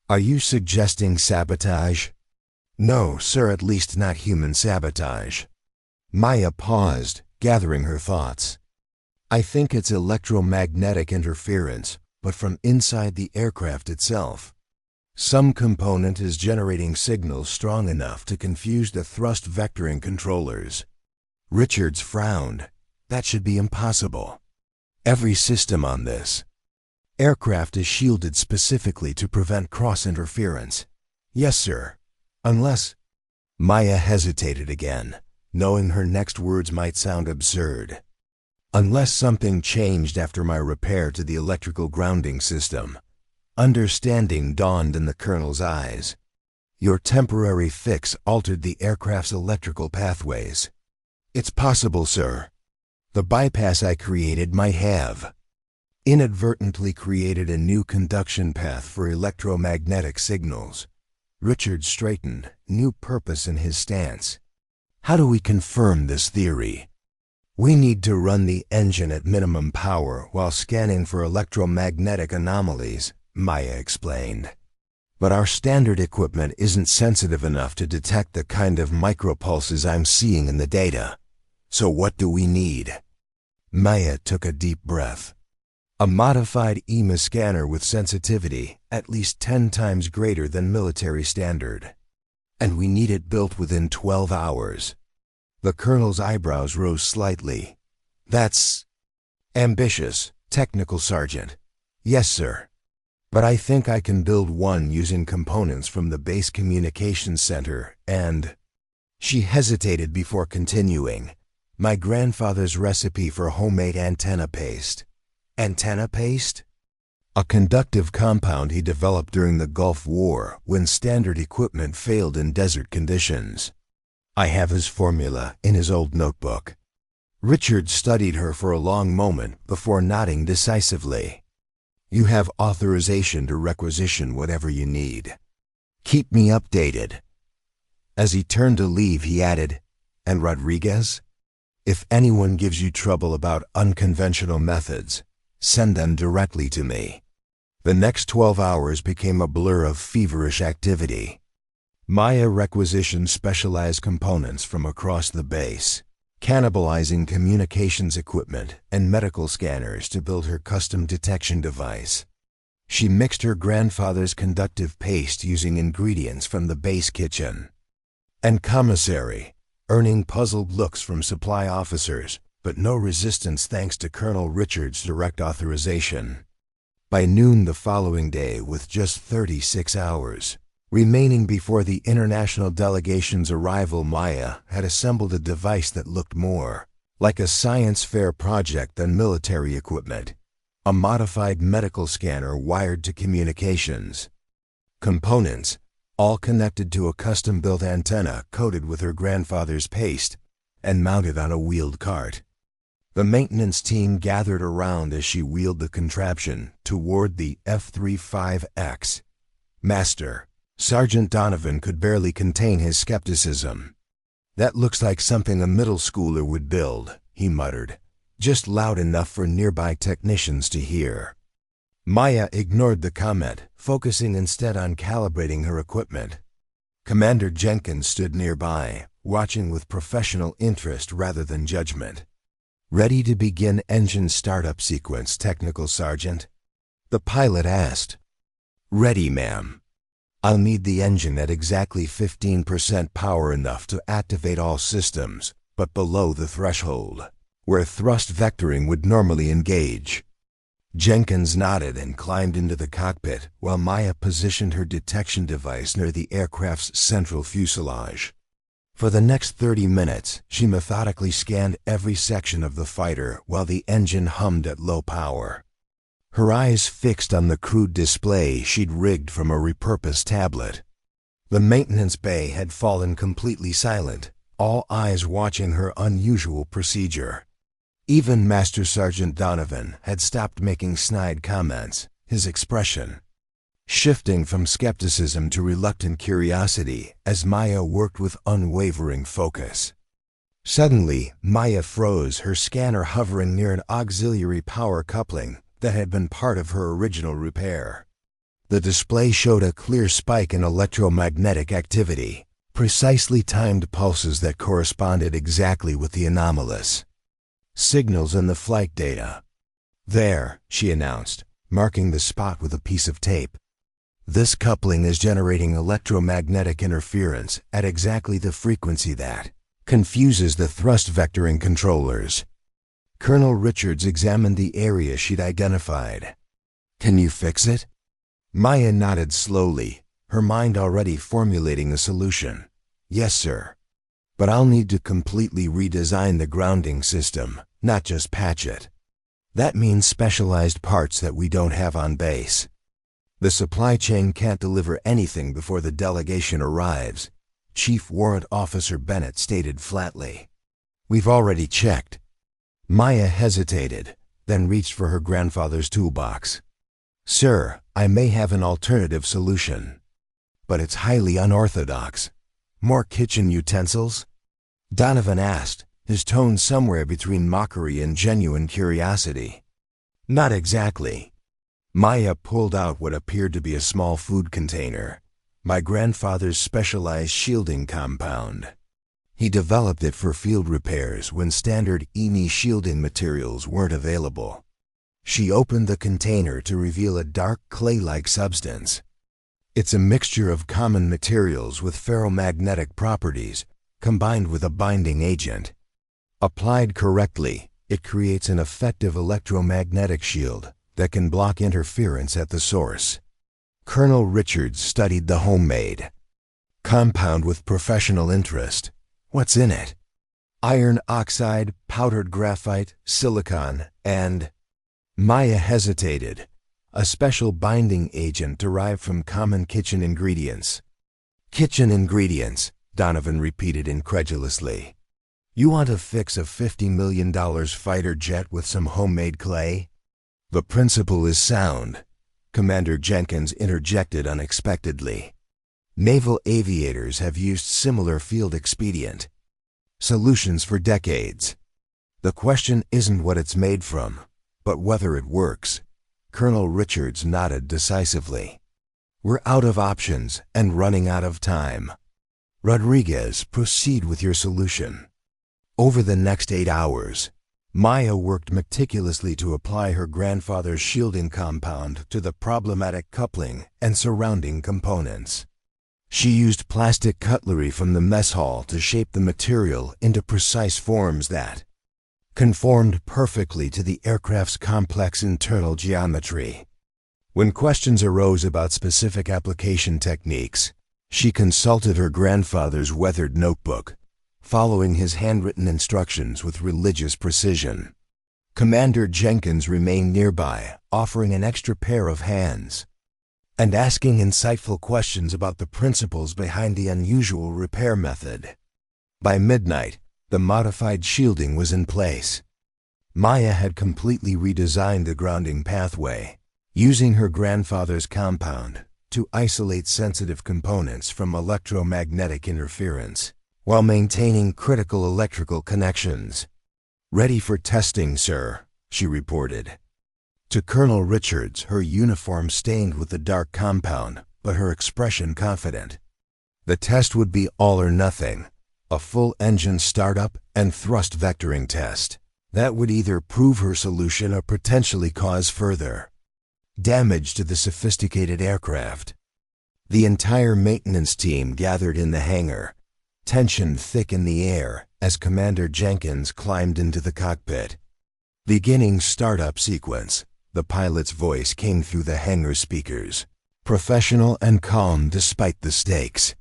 Are you suggesting sabotage? No, sir, at least not human sabotage. Maya paused, gathering her thoughts. I think it's electromagnetic interference, but from inside the aircraft itself. Some component is generating signals strong enough to confuse the thrust vectoring controllers. Richards frowned. That should be impossible. Every system on this aircraft is shielded specifically to prevent cross-interference. Yes, sir. Unless... Maya hesitated again, knowing her next words might sound absurd. Unless something changed after my repair to the electrical grounding system. Understanding dawned in the colonel's eyes. Your temporary fix altered the aircraft's electrical pathways. It's possible, sir. The bypass I created might have inadvertently created a new conduction path for electromagnetic signals. Richard straightened, new purpose in his stance. How do we confirm this theory? We need to run the engine at minimum power while scanning for electromagnetic anomalies, Maya explained. But our standard equipment isn't sensitive enough to detect the kind of micropulses I'm seeing in the data. So what do we need? Maya took a deep breath. A modified EMA scanner with sensitivity at least 10 times greater than military standard. And we need it built within 12 hours. The colonel's eyebrows rose slightly. That's ambitious, technical sergeant. Yes, sir. But I think I can build one using components from the base communications center and... She hesitated before continuing. My grandfather's recipe for homemade antenna paste. Antenna paste? A conductive compound he developed during the Gulf War when standard equipment failed in desert conditions. I have his formula in his old notebook. Richard studied her for a long moment before nodding decisively. You have authorization to requisition whatever you need. Keep me updated. As he turned to leave, he added, And Rodriguez? If anyone gives you trouble about unconventional methods, send them directly to me. The next 12 hours became a blur of feverish activity. Maya requisitioned specialized components from across the base, cannibalizing communications equipment and medical scanners to build her custom detection device. She mixed her grandfather's conductive paste using ingredients from the base kitchen. And commissary, earning puzzled looks from supply officers, but no resistance thanks to Colonel Richard's direct authorization. By noon the following day, with just 36 hours remaining before the international delegation's arrival, Maya had assembled a device that looked more like a science fair project than military equipment. A modified medical scanner wired to communications. Components, all connected to a custom-built antenna coated with her grandfather's paste and mounted on a wheeled cart. The maintenance team gathered around as she wheeled the contraption toward the F-35X. Master, Sergeant Donovan could barely contain his skepticism. That looks like something a middle schooler would build, he muttered, just loud enough for nearby technicians to hear. Maya ignored the comment, focusing instead on calibrating her equipment. Commander Jenkins stood nearby, watching with professional interest rather than judgment. Ready to begin engine startup sequence, Technical Sergeant? The pilot asked. Ready, ma'am. I'll need the engine at exactly 15% power, enough to activate all systems, but below the threshold, where thrust vectoring would normally engage. Jenkins nodded and climbed into the cockpit while Maya positioned her detection device near the aircraft's central fuselage. For the next 30 minutes, she methodically scanned every section of the fighter while the engine hummed at low power. Her eyes fixed on the crude display she'd rigged from a repurposed tablet. The maintenance bay had fallen completely silent, all eyes watching her unusual procedure. Even Master Sergeant Donovan had stopped making snide comments, his expression shifting from skepticism to reluctant curiosity as Maya worked with unwavering focus. Suddenly, Maya froze, her scanner hovering near an auxiliary power coupling that had been part of her original repair. The display showed a clear spike in electromagnetic activity, precisely timed pulses that corresponded exactly with the anomalous signals in the flight data. "There," she announced, marking the spot with a piece of tape. "This coupling is generating electromagnetic interference at exactly the frequency that confuses the thrust vectoring controllers." Colonel Richards examined the area she'd identified. "Can you fix it?" Maya nodded slowly, her mind already formulating a solution. "Yes, sir. But I'll need to completely redesign the grounding system, not just patch it. That means specialized parts that we don't have on base. The supply chain can't deliver anything before the delegation arrives," Chief Warrant Officer Bennett stated flatly. "We've already checked." Maya hesitated, then reached for her grandfather's toolbox. "Sir, I may have an alternative solution, but it's highly unorthodox. More kitchen utensils?" Donovan asked, his tone somewhere between mockery and genuine curiosity. "Not exactly." Maya pulled out what appeared to be a small food container, my grandfather's specialized shielding compound. He developed it for field repairs when standard EMI shielding materials weren't available. She opened the container to reveal a dark clay-like substance. "It's a mixture of common materials with ferromagnetic properties, combined with a binding agent. Applied correctly, it creates an effective electromagnetic shield that can block interference at the source." Colonel Richards studied the homemade compound with professional interest. "What's in it?" "Iron oxide, powdered graphite, silicon, and—" Maya hesitated. "A special binding agent derived from common kitchen ingredients." "Kitchen ingredients," Donovan repeated incredulously. "You want to fix a $50 million fighter jet with some homemade clay?" "The principle is sound," Commander Jenkins interjected unexpectedly. "Naval aviators have used similar field expedient solutions for decades. The question isn't what it's made from, but whether it works." Colonel Richards nodded decisively. "We're out of options and running out of time. Rodriguez, proceed with your solution." Over the next 8 hours, Maya worked meticulously to apply her grandfather's shielding compound to the problematic coupling and surrounding components. She used plastic cutlery from the mess hall to shape the material into precise forms that conformed perfectly to the aircraft's complex internal geometry. When questions arose about specific application techniques, she consulted her grandfather's weathered notebook, following his handwritten instructions with religious precision. Commander Jenkins remained nearby, offering an extra pair of hands and asking insightful questions about the principles behind the unusual repair method. By midnight, the modified shielding was in place. Maya had completely redesigned the grounding pathway, using her grandfather's compound to isolate sensitive components from electromagnetic interference, while maintaining critical electrical connections. "Ready for testing, sir," she reported. To Colonel Richards, her uniform stained with the dark compound, but her expression confident. The test would be all or nothing, a full engine startup and thrust vectoring test. That would either prove her solution or potentially cause further damage to the sophisticated aircraft. The entire maintenance team gathered in the hangar, tension thick in the air as Commander Jenkins climbed into the cockpit. "Beginning startup sequence," the pilot's voice came through the hangar speakers, professional and calm despite the stakes.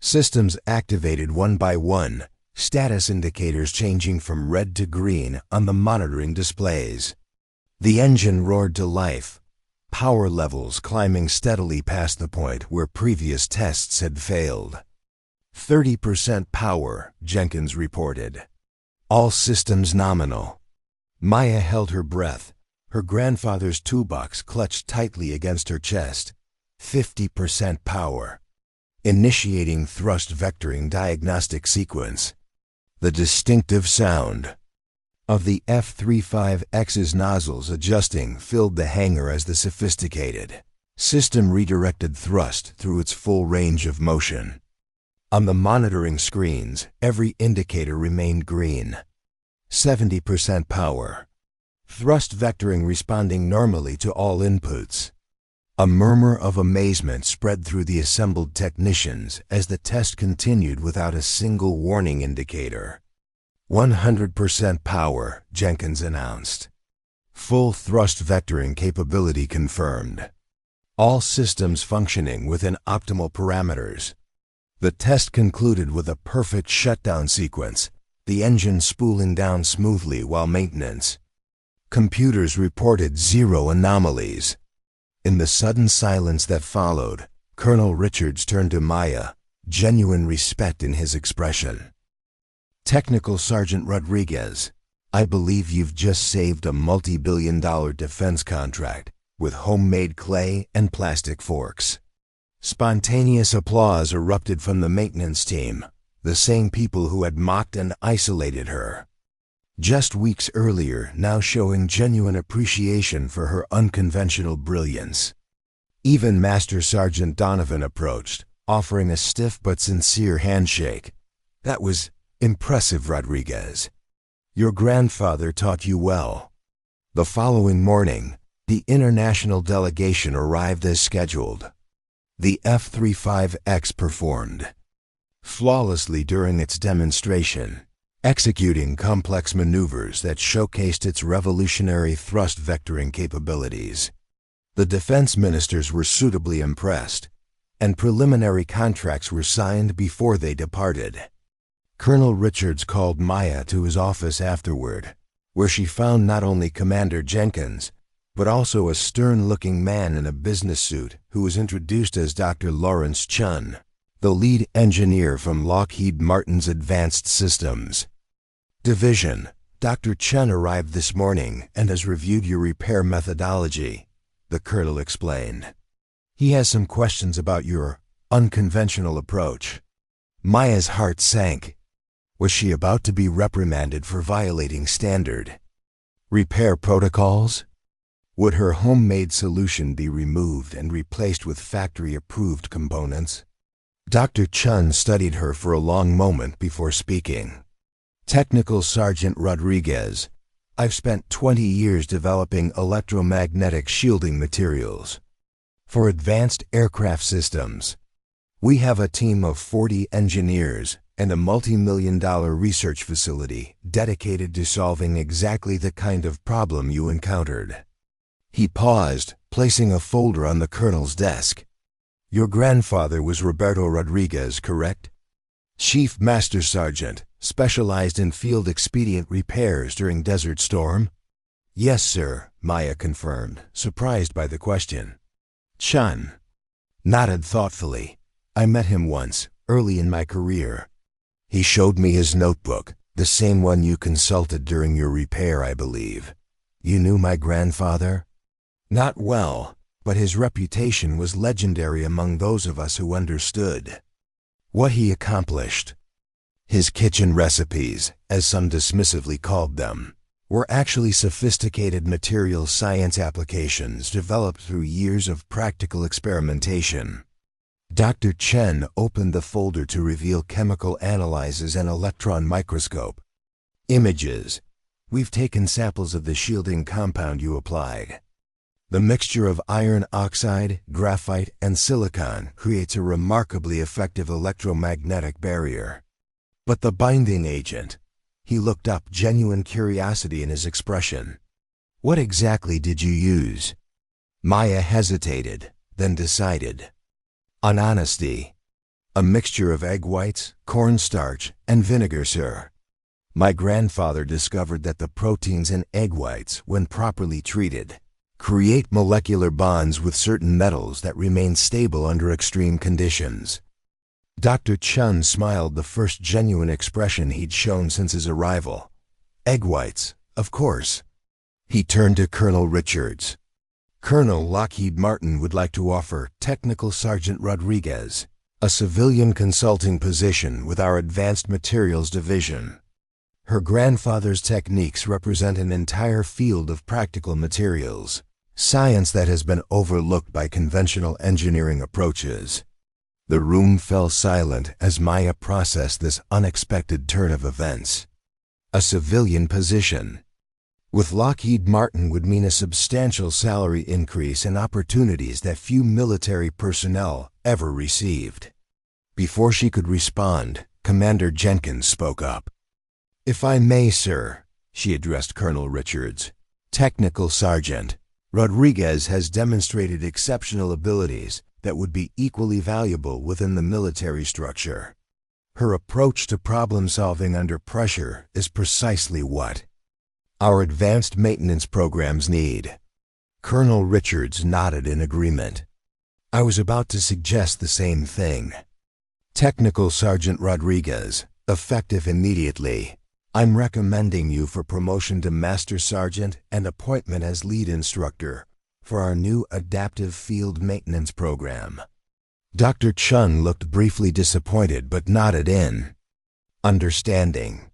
Systems activated one by one, status indicators changing from red to green on the monitoring displays. The engine roared to life, power levels climbing steadily past the point where previous tests had failed. 30% power, Jenkins reported. All systems nominal. Maya held her breath, her grandfather's toolbox clutched tightly against her chest. 50% power. Initiating thrust vectoring diagnostic sequence. The distinctive sound of the F-35X's nozzles adjusting filled the hangar as the sophisticated system redirected thrust through its full range of motion. On the monitoring screens, every indicator remained green. 70% power. Thrust vectoring responding normally to all inputs. A murmur of amazement spread through the assembled technicians as the test continued without a single warning indicator. 100% power, Jenkins announced. Full thrust vectoring capability confirmed. All systems functioning within optimal parameters. The test concluded with a perfect shutdown sequence, the engine spooling down smoothly while maintenance. Computers reported 0 anomalies. In the sudden silence that followed, Colonel Richards turned to Maya, genuine respect in his expression. Technical Sergeant Rodriguez, I believe you've just saved a multi-billion-dollar defense contract with homemade clay and plastic forks. Spontaneous applause erupted from the maintenance team, the same people who had mocked and isolated her. Just weeks earlier, now showing genuine appreciation for her unconventional brilliance. Even Master Sergeant Donovan approached, offering a stiff but sincere handshake. That was impressive, Rodriguez. Your grandfather taught you well. The following morning, the international delegation arrived as scheduled. The F-35X performed flawlessly during its demonstration, executing complex maneuvers that showcased its revolutionary thrust vectoring capabilities. The defense ministers were suitably impressed, and preliminary contracts were signed before they departed. Colonel Richards called Maya to his office afterward, where she found not only Commander Jenkins, but also a stern-looking man in a business suit who was introduced as Dr. Lawrence Chun, the lead engineer from Lockheed Martin's Advanced Systems Division. Dr. Chun arrived this morning and has reviewed your repair methodology, the colonel explained. He has some questions about your unconventional approach. Maya's heart sank. Was she about to be reprimanded for violating standard repair protocols? Would her homemade solution be removed and replaced with factory-approved components? Dr. Chun studied her for a long moment before speaking. Technical Sergeant Rodriguez, I've spent 20 years developing electromagnetic shielding materials for advanced aircraft systems. We have a team of 40 engineers and a multi-million-dollar research facility dedicated to solving exactly the kind of problem you encountered. He paused, placing a folder on the colonel's desk. Your grandfather was Roberto Rodriguez, correct? Chief Master Sergeant, specialized in field expedient repairs during Desert Storm? Yes, sir, Maya confirmed, surprised by the question. Chun nodded thoughtfully. I met him once, early in my career. He showed me his notebook, the same one you consulted during your repair, I believe. You knew my grandfather? Not well, but his reputation was legendary among those of us who understood what he accomplished. His kitchen recipes, as some dismissively called them, were actually sophisticated material science applications developed through years of practical experimentation. Dr. Chen opened the folder to reveal chemical analyses and electron microscope images. We've taken samples of the shielding compound you applied. The mixture of iron oxide, graphite, and silicon creates a remarkably effective electromagnetic barrier. But the binding agent, he looked up, genuine curiosity in his expression. What exactly did you use? Maya hesitated, then decided. On honesty, a mixture of egg whites, cornstarch, and vinegar, sir. My grandfather discovered that the proteins in egg whites, when properly treated, Create molecular bonds with certain metals that remain stable under extreme conditions. Dr. Chun smiled, the first genuine expression he'd shown since his arrival. Egg whites, of course. He turned to Colonel Richards. Colonel Lockheed Martin would like to offer Technical Sergeant Rodriguez a civilian consulting position with our Advanced Materials Division. Her grandfather's techniques represent an entire field of practical materials, science that has been overlooked by conventional engineering approaches. The room fell silent as Maya processed this unexpected turn of events. A civilian position with Lockheed Martin would mean a substantial salary increase and opportunities that few military personnel ever received. Before she could respond, Commander Jenkins spoke up. "If I may, sir," she addressed Colonel Richards. "Technical Sergeant Rodriguez has demonstrated exceptional abilities that would be equally valuable within the military structure. Her approach to problem-solving under pressure is precisely what our advanced maintenance programs need." Colonel Richards nodded in agreement. "I was about to suggest the same thing. Technical Sergeant Rodriguez, effective immediately. I'm recommending you for promotion to Master Sergeant and appointment as lead instructor for our new adaptive field maintenance program." Dr. Chun looked briefly disappointed but nodded in understanding.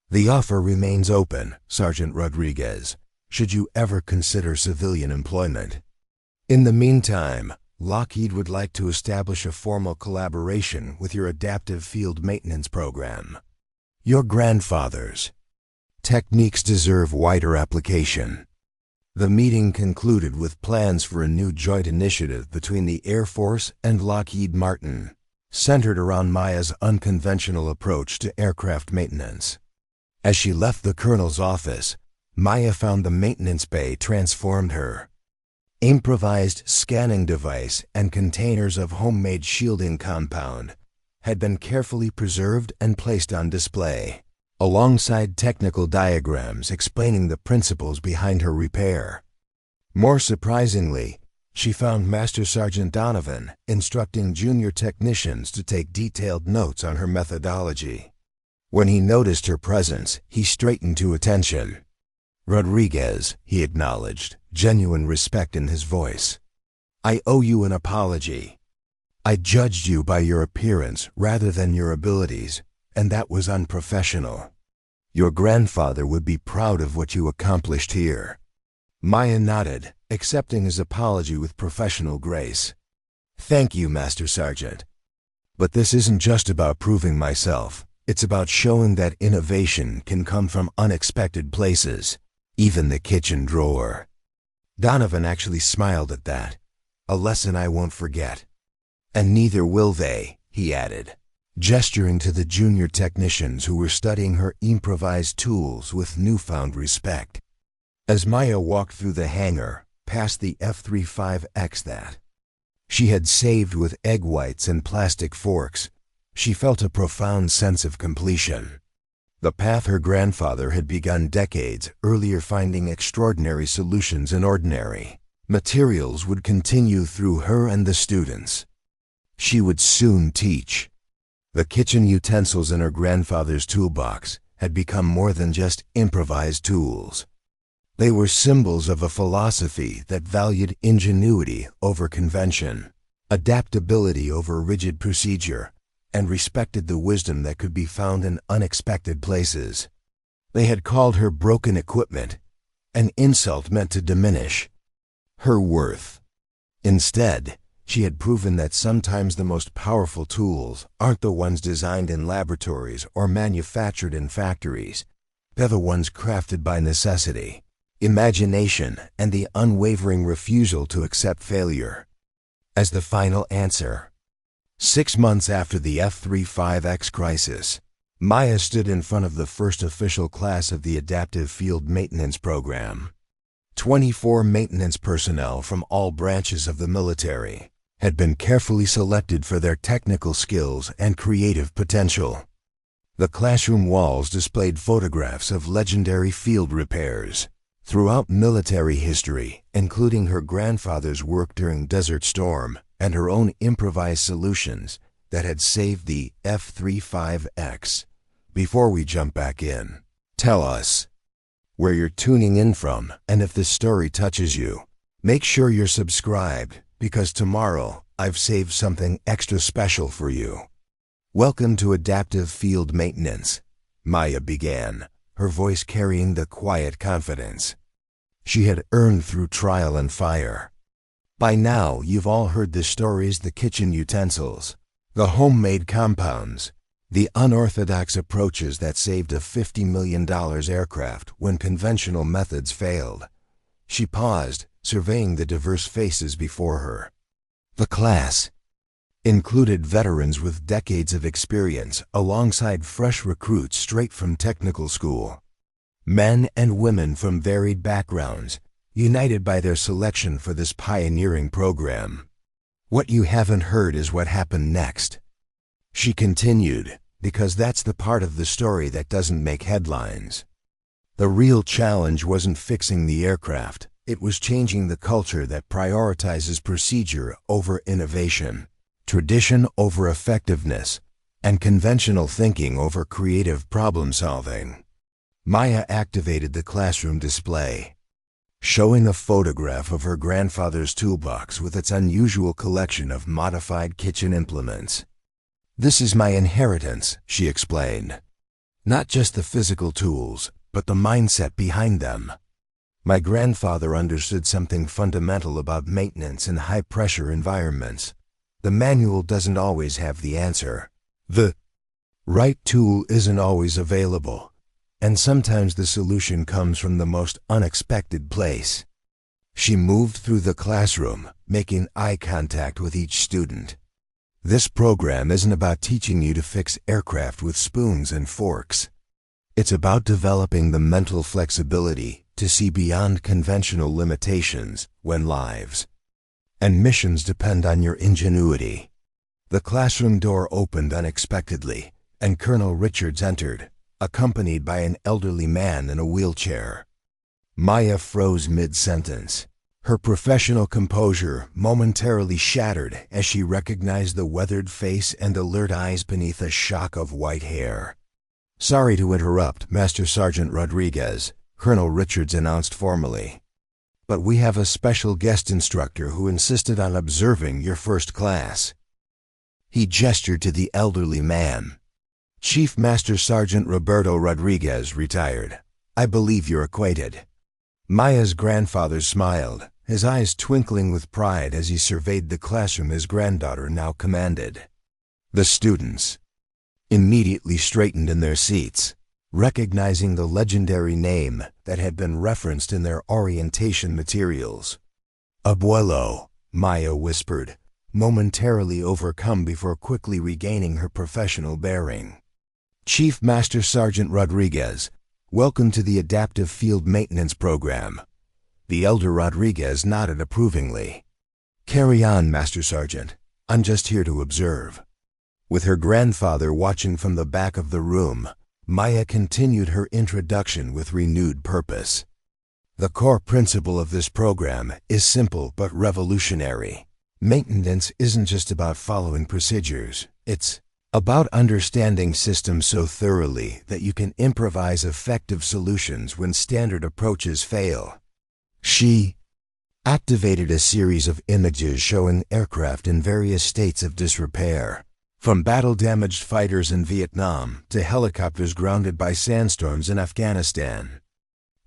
"The offer remains open, Sergeant Rodriguez, should you ever consider civilian employment. In the meantime, Lockheed would like to establish a formal collaboration with your adaptive field maintenance program. Your grandfather's techniques deserve wider application." The meeting concluded with plans for a new joint initiative between the Air Force and Lockheed Martin, centered around Maya's unconventional approach to aircraft maintenance. As she left the colonel's office, Maya found the maintenance bay transformed her. Improvised scanning device and containers of homemade shielding compound had been carefully preserved and placed on display, alongside technical diagrams explaining the principles behind her repair. More surprisingly, she found Master Sergeant Donovan instructing junior technicians to take detailed notes on her methodology. When he noticed her presence, he straightened to attention. "Rodriguez," he acknowledged, genuine respect in his voice. "I owe you an apology. I judged you by your appearance rather than your abilities, and that was unprofessional. Your grandfather would be proud of what you accomplished here." Maya nodded, accepting his apology with professional grace. "Thank you, Master Sergeant. But this isn't just about proving myself. It's about showing that innovation can come from unexpected places, even the kitchen drawer." Donovan actually smiled at that. "A lesson I won't forget." "And neither will they," he added, gesturing to the junior technicians who were studying her improvised tools with newfound respect. As Maya walked through the hangar, past the F-35X that she had saved with egg whites and plastic forks, she felt a profound sense of completion. The path her grandfather had begun decades earlier, finding extraordinary solutions in ordinary materials, would continue through her and the students she would soon teach. The kitchen utensils in her grandfather's toolbox had become more than just improvised tools. They were symbols of a philosophy that valued ingenuity over convention, adaptability over rigid procedure, and respected the wisdom that could be found in unexpected places. They had called her broken equipment, an insult meant to diminish her worth. Instead, she had proven that sometimes the most powerful tools aren't the ones designed in laboratories or manufactured in factories. They're the ones crafted by necessity, imagination, and the unwavering refusal to accept failure as the final answer. 6 months after the F-35X crisis, Maya stood in front of the first official class of the Adaptive Field Maintenance Program. 24 maintenance personnel from all branches of the military had been carefully selected for their technical skills and creative potential. The classroom walls displayed photographs of legendary field repairs, Throughout military history, including her grandfather's work during Desert Storm and her own improvised solutions that had saved the F-35X. Before we jump back in, tell us where you're tuning in from, and if this story touches you, make sure you're subscribed, because tomorrow I've saved something extra special for you. Welcome to Adaptive Field Maintenance, Maya began, her voice carrying the quiet confidence she had earned through trial and fire. By now, you've all heard the stories: the kitchen utensils, the homemade compounds, the unorthodox approaches that saved a $50 million aircraft when conventional methods failed. She paused, surveying the diverse faces before her. The class included veterans with decades of experience alongside fresh recruits straight from technical school. Men and women from varied backgrounds, united by their selection for this pioneering program. What you haven't heard is what happened next. She continued, because that's the part of the story that doesn't make headlines. The real challenge wasn't fixing the aircraft, it was changing the culture that prioritizes procedure over innovation, tradition over effectiveness, and conventional thinking over creative problem-solving. Maya activated the classroom display, showing a photograph of her grandfather's toolbox with its unusual collection of modified kitchen implements. "This is my inheritance," she explained. "Not just the physical tools, but the mindset behind them. My grandfather understood something fundamental about maintenance in high-pressure environments. The manual doesn't always have the answer. The right tool isn't always available, and sometimes the solution comes from the most unexpected place." She moved through the classroom, making eye contact with each student. "This program isn't about teaching you to fix aircraft with spoons and forks. It's about developing the mental flexibility to see beyond conventional limitations when lives and missions depend on your ingenuity." The classroom door opened unexpectedly, and Colonel Richards entered, accompanied by an elderly man in a wheelchair. Maya froze mid-sentence, her professional composure momentarily shattered as she recognized the weathered face and alert eyes beneath a shock of white hair. "Sorry to interrupt, Master Sergeant Rodriguez," Colonel Richards announced formally, "but we have a special guest instructor who insisted on observing your first class." He gestured to the elderly man. "Chief Master Sergeant Roberto Rodriguez, retired. I believe you're acquainted." Maya's grandfather smiled, his eyes twinkling with pride as he surveyed the classroom his granddaughter now commanded. The students immediately straightened in their seats, recognizing the legendary name that had been referenced in their orientation materials. "Abuelo," Maya whispered, momentarily overcome before quickly regaining her professional bearing. "Chief Master Sergeant Rodriguez, welcome to the Adaptive Field Maintenance Program." The elder Rodriguez nodded approvingly. "Carry on, Master Sergeant. I'm just here to observe." With her grandfather watching from the back of the room, Maya continued her introduction with renewed purpose. "The core principle of this program is simple but revolutionary. Maintenance isn't just about following procedures. It's about understanding systems so thoroughly that you can improvise effective solutions when standard approaches fail." She activated a series of images showing aircraft in various states of disrepair, from battle-damaged fighters in Vietnam to helicopters grounded by sandstorms in Afghanistan.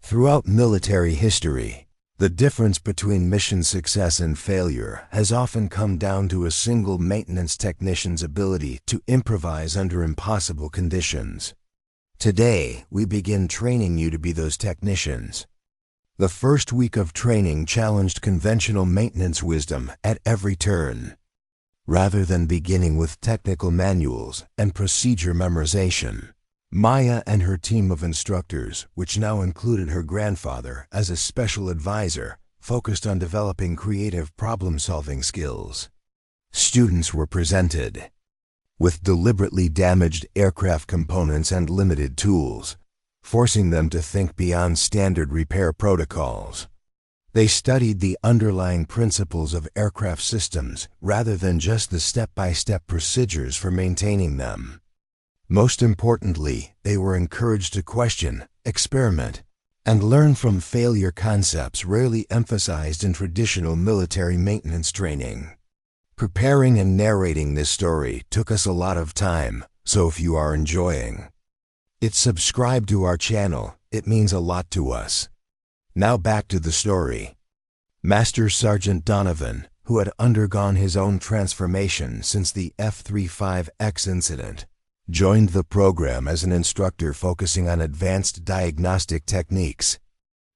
Throughout military history, the difference between mission success and failure has often come down to a single maintenance technician's ability to improvise under impossible conditions. Today, we begin training you to be those technicians. The first week of training challenged conventional maintenance wisdom at every turn. Rather than beginning with technical manuals and procedure memorization, Maya and her team of instructors, which now included her grandfather as a special advisor, focused on developing creative problem-solving skills. Students were presented with deliberately damaged aircraft components and limited tools, forcing them to think beyond standard repair protocols. They studied the underlying principles of aircraft systems rather than just the step-by-step procedures for maintaining them. Most importantly, they were encouraged to question, experiment, and learn from failure concepts rarely emphasized in traditional military maintenance training. Preparing and narrating this story took us a lot of time, so if you are enjoying it, subscribe to our channel. It means a lot to us. Now back to the story. Master Sergeant Donovan, who had undergone his own transformation since the F-35X incident, joined the program as an instructor focusing on advanced diagnostic techniques.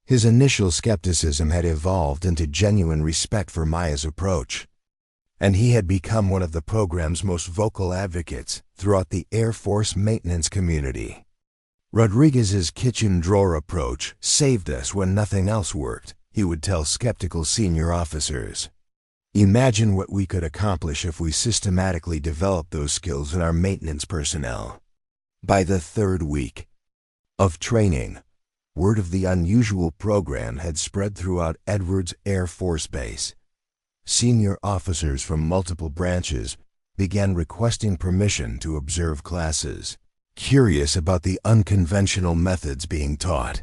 His initial skepticism had evolved into genuine respect for Maya's approach, and he had become one of the program's most vocal advocates throughout the Air Force maintenance community. Rodriguez's kitchen drawer approach saved us when nothing else worked, he would tell skeptical senior officers. Imagine what we could accomplish if we systematically developed those skills in our maintenance personnel. By the third week of training, word of the unusual program had spread throughout Edwards Air Force Base. Senior officers from multiple branches began requesting permission to observe classes, curious about the unconventional methods being taught.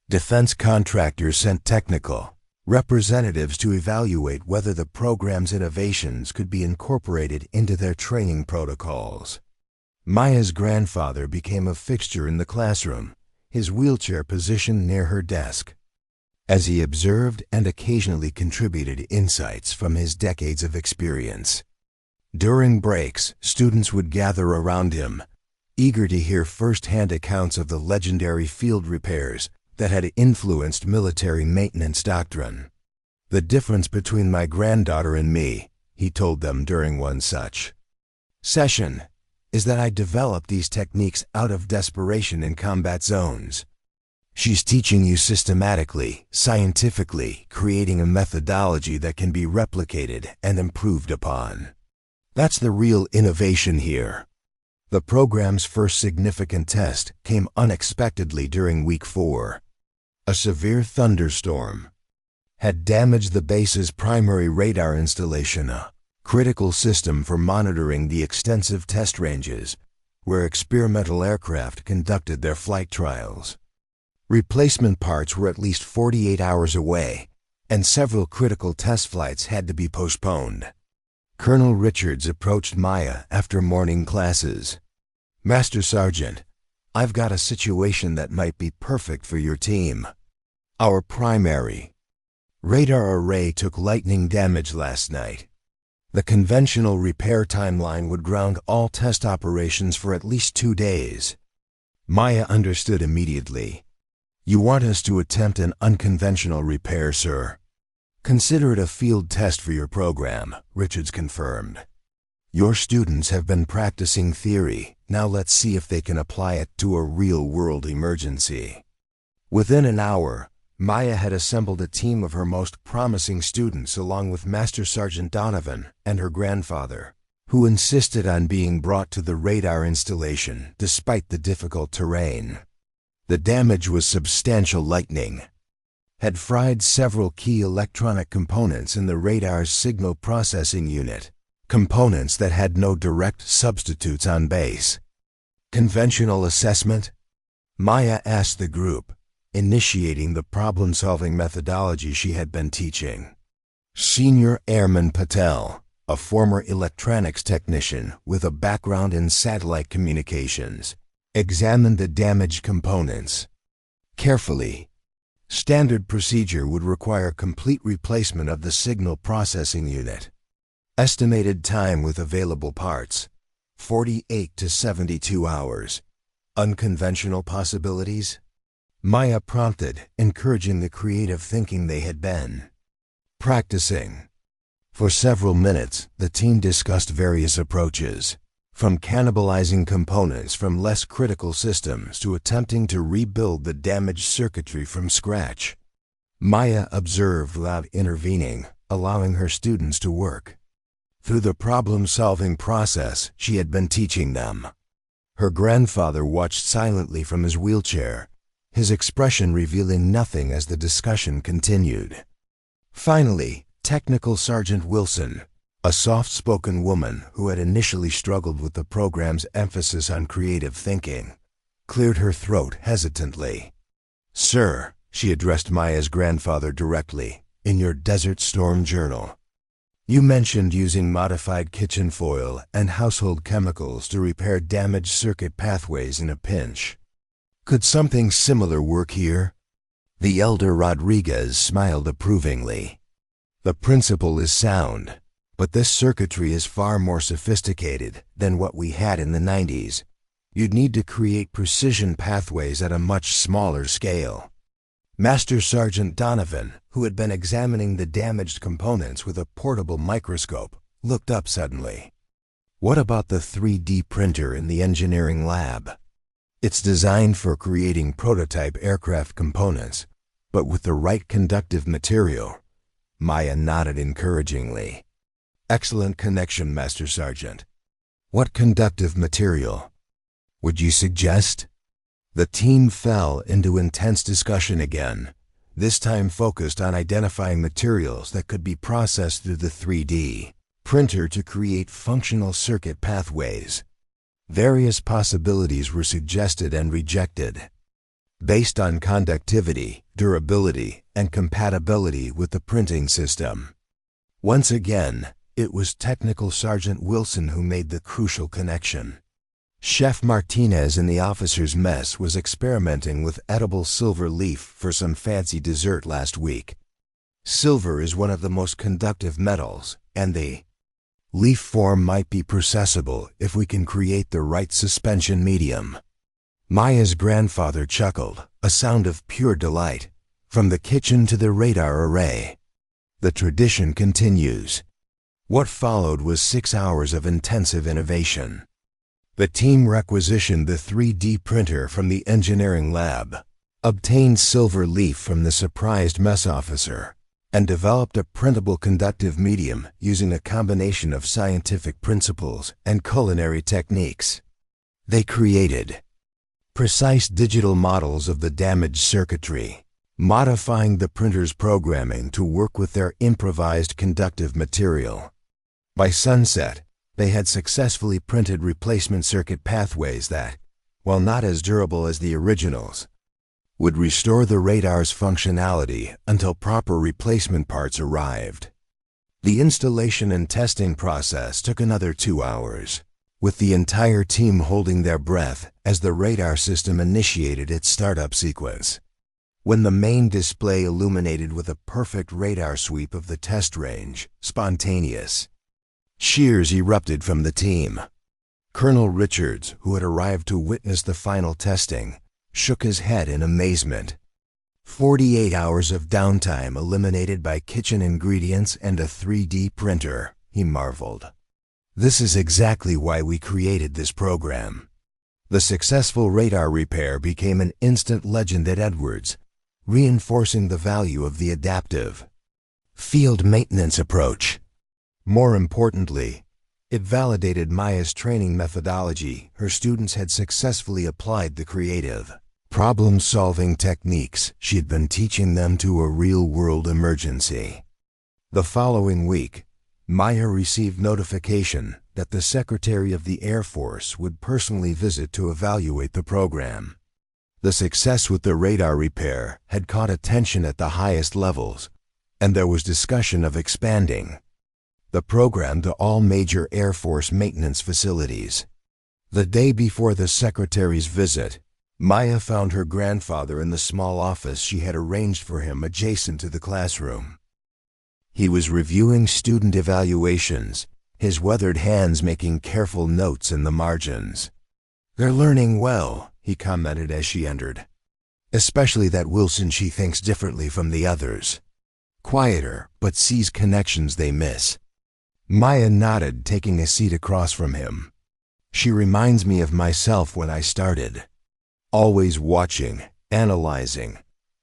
Defense contractors sent technical representatives to evaluate whether the program's innovations could be incorporated into their training protocols. Maya's grandfather became a fixture in the classroom, his wheelchair positioned near her desk. As he observed and occasionally contributed insights from his decades of experience. During breaks, students would gather around him, eager to hear first-hand accounts of the legendary field repairs that had influenced military maintenance doctrine. "The difference between my granddaughter and me," he told them during one such session, "is that I developed these techniques out of desperation in combat zones. She's teaching you systematically, scientifically, creating a methodology that can be replicated and improved upon. That's the real innovation here." The program's first significant test came unexpectedly during week 4. A severe thunderstorm had damaged the base's primary radar installation, a critical system for monitoring the extensive test ranges where experimental aircraft conducted their flight trials. Replacement parts were at least 48 hours away, and several critical test flights had to be postponed. Colonel Richards approached Maya after morning classes. "Master Sergeant, I've got a situation that might be perfect for your team. Our primary radar array took lightning damage last night. The conventional repair timeline would ground all test operations for at least 2 days." Maya understood immediately. "You want us to attempt an unconventional repair, sir?" "Consider it a field test for your program," Richards confirmed. "Your students have been practicing theory. Now let's see if they can apply it to a real-world emergency." Within an hour, Maya had assembled a team of her most promising students along with Master Sergeant Donovan and her grandfather, who insisted on being brought to the radar installation despite the difficult terrain. The damage was substantial. Lightning had fried several key electronic components in the radar's signal processing unit, components that had no direct substitutes on base. "Conventional assessment?" Maya asked the group, initiating the problem-solving methodology she had been teaching. Senior Airman Patel, a former electronics technician with a background in satellite communications, examined the damaged components carefully. Standard procedure would require complete replacement of the signal processing unit. Estimated time with available parts, 48 to 72 hours. Unconventional possibilities? Maya prompted, encouraging the creative thinking they had been practicing. For several minutes, the team discussed various approaches, from cannibalizing components from less critical systems to attempting to rebuild the damaged circuitry from scratch. Maya observed without intervening, allowing her students to work through the problem-solving process she had been teaching them. Her grandfather watched silently from his wheelchair, his expression revealing nothing as the discussion continued. Finally, Technical Sergeant Wilson, a soft-spoken woman who had initially struggled with the program's emphasis on creative thinking, cleared her throat hesitantly. "Sir," she addressed Maya's grandfather directly, "in your Desert Storm journal, you mentioned using modified kitchen foil and household chemicals to repair damaged circuit pathways in a pinch. Could something similar work here?" The elder Rodriguez smiled approvingly. "The principle is sound, but this circuitry is far more sophisticated than what we had in the 90s. You'd need to create precision pathways at a much smaller scale." Master Sergeant Donovan, who had been examining the damaged components with a portable microscope, looked up suddenly. "What about the 3D printer in the engineering lab? It's designed for creating prototype aircraft components, but with the right conductive material." Maya nodded encouragingly. "Excellent connection, Master Sergeant. What conductive material would you suggest?" The team fell into intense discussion again, this time focused on identifying materials that could be processed through the 3D printer to create functional circuit pathways. Various possibilities were suggested and rejected, based on conductivity, durability, and compatibility with the printing system. Once again, it was Technical Sergeant Wilson who made the crucial connection. Chef Martinez in the officers' mess was experimenting with edible silver leaf for some fancy dessert last week. Silver is one of the most conductive metals, and the leaf form might be processable if we can create the right suspension medium. Maya's grandfather chuckled, a sound of pure delight, from the kitchen to the radar array. The tradition continues. What followed was 6 hours of intensive innovation. The team requisitioned the 3D printer from the engineering lab, obtained silver leaf from the surprised mess officer, and developed a printable conductive medium using a combination of scientific principles and culinary techniques. They created precise digital models of the damaged circuitry, modifying the printer's programming to work with their improvised conductive material. By sunset, they had successfully printed replacement circuit pathways that, while not as durable as the originals, would restore the radar's functionality until proper replacement parts arrived. The installation and testing process took another 2 hours, with the entire team holding their breath as the radar system initiated its startup sequence. When the main display illuminated with a perfect radar sweep of the test range, spontaneous cheers erupted from the team. Colonel Richards, who had arrived to witness the final testing, shook his head in amazement. 48 hours of downtime eliminated by kitchen ingredients and a 3D printer, he marveled. This is exactly why we created this program. The successful radar repair became an instant legend at Edwards, reinforcing the value of the adaptive field maintenance approach. More importantly, it validated Maya's training methodology. Her students had successfully applied the creative, problem-solving techniques she had been teaching them to a real-world emergency. The following week, Maya received notification that the Secretary of the Air Force would personally visit to evaluate the program. The success with the radar repair had caught attention at the highest levels, and there was discussion of expanding the program to all major Air Force maintenance facilities. The day before the Secretary's visit, Maya found her grandfather in the small office she had arranged for him adjacent to the classroom. He was reviewing student evaluations, his weathered hands making careful notes in the margins. "They're learning well," he commented as she entered. "Especially that Wilson, she thinks differently from the others. Quieter, but sees connections they miss." Maya nodded, taking a seat across from him. "She reminds me of myself when I started. Always watching, analyzing,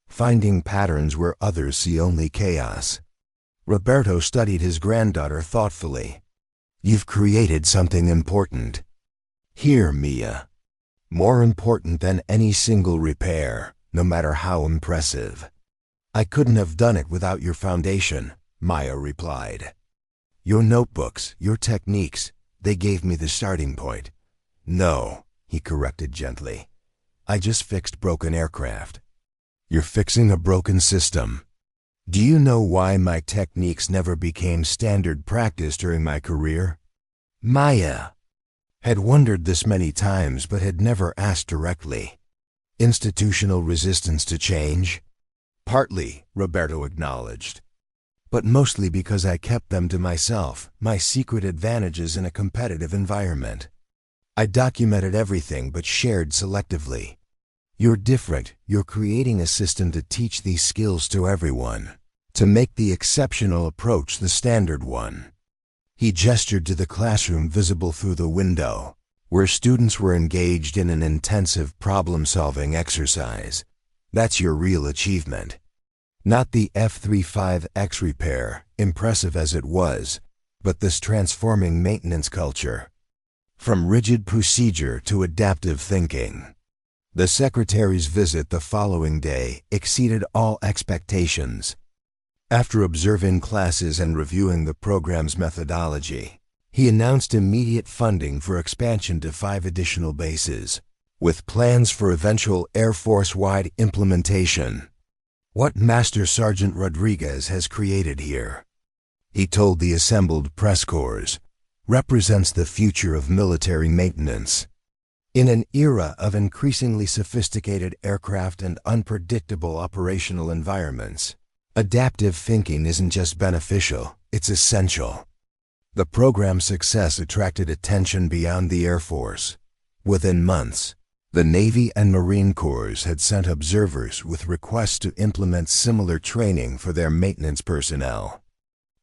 finding patterns where others see only chaos." Roberto studied his granddaughter thoughtfully. "You've created something important. Here, Mia, More important than any single repair, no matter how impressive. I couldn't have done it without your foundation, Maya replied. Your notebooks, your techniques, they gave me the starting point. No, he corrected gently. I just fixed broken aircraft. You're fixing a broken system. Do you know why my techniques never became standard practice during my career? Maya had wondered this many times but had never asked directly. Institutional resistance to change? Partly, Roberto acknowledged. But mostly because I kept them to myself, my secret advantages in a competitive environment. I documented everything but shared selectively. You're different. You're creating a system to teach these skills to everyone, to make the exceptional approach the standard one. He gestured to the classroom visible through the window, where students were engaged in an intensive problem-solving exercise. That's your real achievement. Not the F-35X repair, impressive as it was, but this transforming maintenance culture. From rigid procedure to adaptive thinking. The secretary's visit the following day exceeded all expectations. After observing classes and reviewing the program's methodology, he announced immediate funding for expansion to 5 additional bases, with plans for eventual Air Force-wide implementation. What Master Sergeant Rodriguez has created here, he told the assembled press corps, represents the future of military maintenance. In an era of increasingly sophisticated aircraft and unpredictable operational environments, adaptive thinking isn't just beneficial, it's essential. The program's success attracted attention beyond the Air Force. Within months, the Navy and Marine Corps had sent observers with requests to implement similar training for their maintenance personnel.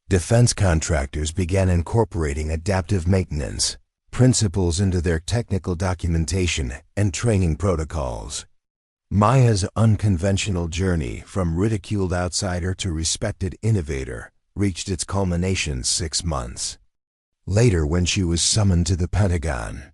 Defense contractors began incorporating adaptive maintenance principles into their technical documentation and training protocols. Maya's unconventional journey from ridiculed outsider to respected innovator reached its culmination 6 months later when she was summoned to the Pentagon.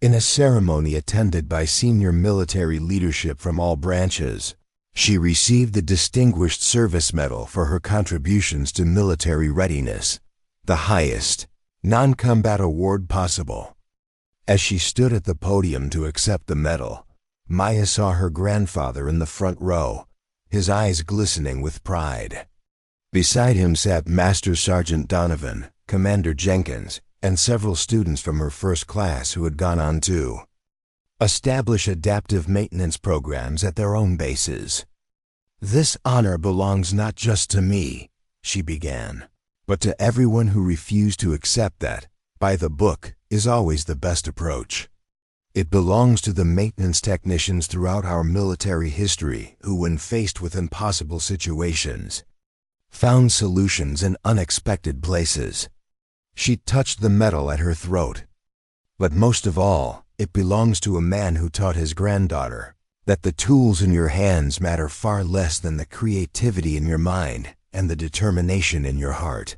In a ceremony attended by senior military leadership from all branches, she received the Distinguished Service Medal for her contributions to military readiness, the highest non-combat award possible. As she stood at the podium to accept the medal, Maya saw her grandfather in the front row, his eyes glistening with pride. Beside him sat Master Sergeant Donovan, Commander Jenkins, and several students from her first class who had gone on to establish adaptive maintenance programs at their own bases. This honor belongs not just to me, she began, but to everyone who refused to accept that, by the book, is always the best approach. It belongs to the maintenance technicians throughout our military history who, when faced with impossible situations, found solutions in unexpected places. She touched the medal at her throat. But most of all, it belongs to a man who taught his granddaughter that the tools in your hands matter far less than the creativity in your mind and the determination in your heart.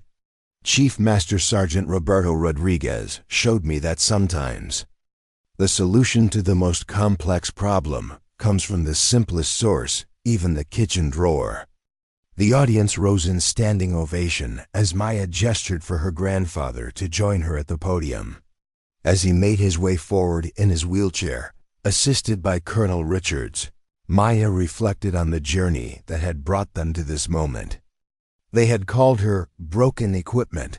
Chief Master Sergeant Roberto Rodriguez showed me that sometimes the solution to the most complex problem comes from the simplest source, even the kitchen drawer. The audience rose in standing ovation as Maya gestured for her grandfather to join her at the podium. As he made his way forward in his wheelchair, assisted by Colonel Richards, Maya reflected on the journey that had brought them to this moment. They had called her broken equipment,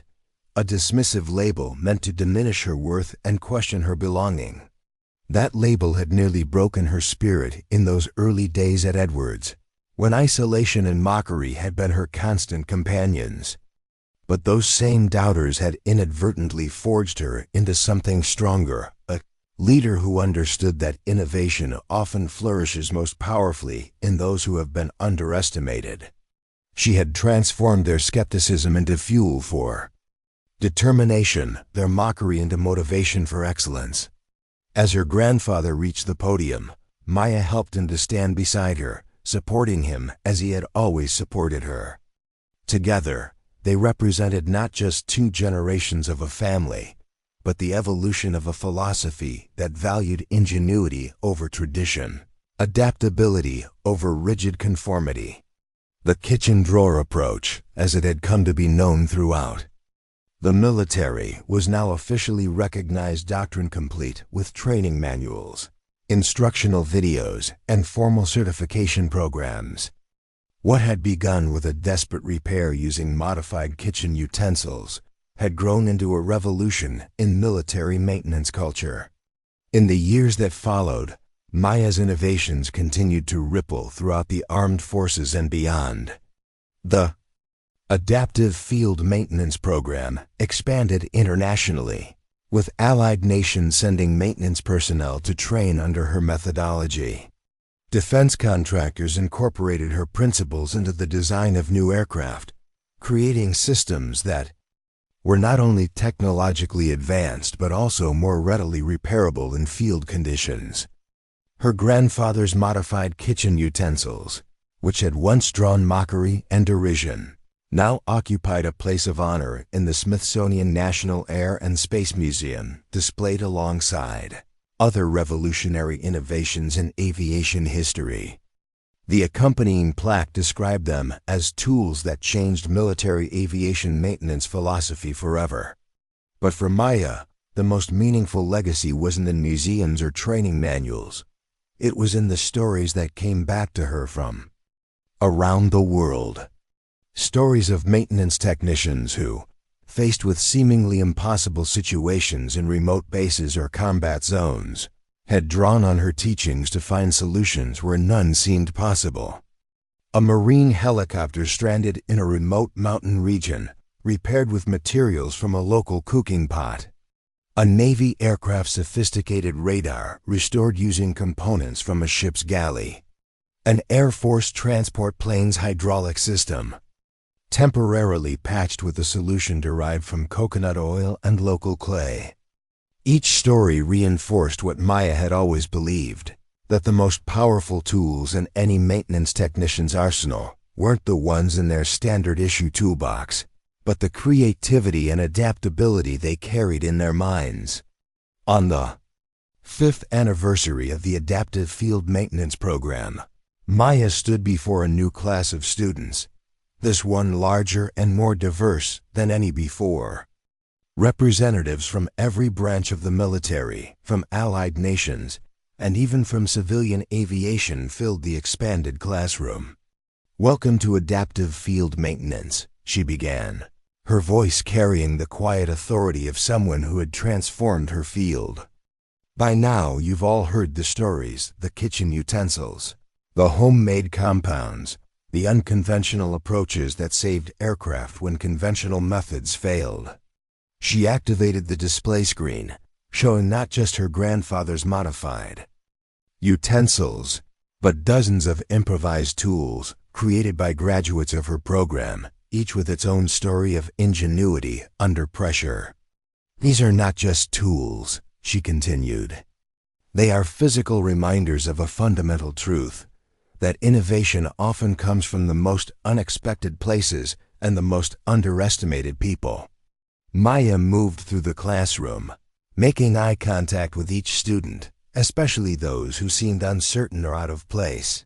a dismissive label meant to diminish her worth and question her belonging. That label had nearly broken her spirit in those early days at Edwards, when isolation and mockery had been her constant companions. But those same doubters had inadvertently forged her into something stronger, a leader who understood that innovation often flourishes most powerfully in those who have been underestimated. She had transformed their skepticism into fuel for determination, their mockery into motivation for excellence. As her grandfather reached the podium, Maya helped him to stand beside her, supporting him as he had always supported her. Together, they represented not just 2 generations of a family, but the evolution of a philosophy that valued ingenuity over tradition, adaptability over rigid conformity. The kitchen drawer approach, as it had come to be known throughout the military, was now officially recognized doctrine, complete with training manuals, instructional videos, and formal certification programs. What had begun with a desperate repair using modified kitchen utensils had grown into a revolution in military maintenance culture. In the years that followed, Maya's innovations continued to ripple throughout the armed forces and beyond. The Adaptive Field Maintenance Program expanded internationally, with allied nations sending maintenance personnel to train under her methodology. Defense contractors incorporated her principles into the design of new aircraft, creating systems that were not only technologically advanced but also more readily repairable in field conditions. Her grandfather's modified kitchen utensils, which had once drawn mockery and derision, now occupied a place of honor in the Smithsonian National Air and Space Museum, displayed alongside other revolutionary innovations in aviation history. The accompanying plaque described them as tools that changed military aviation maintenance philosophy forever. But for Maya, the most meaningful legacy wasn't in museums or training manuals. It was in the stories that came back to her from around the world. Stories of maintenance technicians who, faced with seemingly impossible situations in remote bases or combat zones, had drawn on her teachings to find solutions where none seemed possible. A Marine helicopter stranded in a remote mountain region, repaired with materials from a local cooking pot. A Navy aircraft's sophisticated radar restored using components from a ship's galley. An Air Force transport plane's hydraulic system, temporarily patched with a solution derived from coconut oil and local clay. Each story reinforced what Maya had always believed, that the most powerful tools in any maintenance technician's arsenal weren't the ones in their standard issue toolbox, but the creativity and adaptability they carried in their minds. On the 5th anniversary of the Adaptive Field Maintenance Program, Maya stood before a new class of students, this one larger and more diverse than any before. Representatives from every branch of the military, from allied nations, and even from civilian aviation filled the expanded classroom. "Welcome to Adaptive Field Maintenance," she began, her voice carrying the quiet authority of someone who had transformed her field. "By now you've all heard the stories, the kitchen utensils, the homemade compounds, the unconventional approaches that saved aircraft when conventional methods failed." She activated the display screen, showing not just her grandfather's modified utensils, but dozens of improvised tools created by graduates of her program, each with its own story of ingenuity under pressure. "These are not just tools," she continued. "They are physical reminders of a fundamental truth, that innovation often comes from the most unexpected places and the most underestimated people." Maya moved through the classroom, making eye contact with each student, especially those who seemed uncertain or out of place.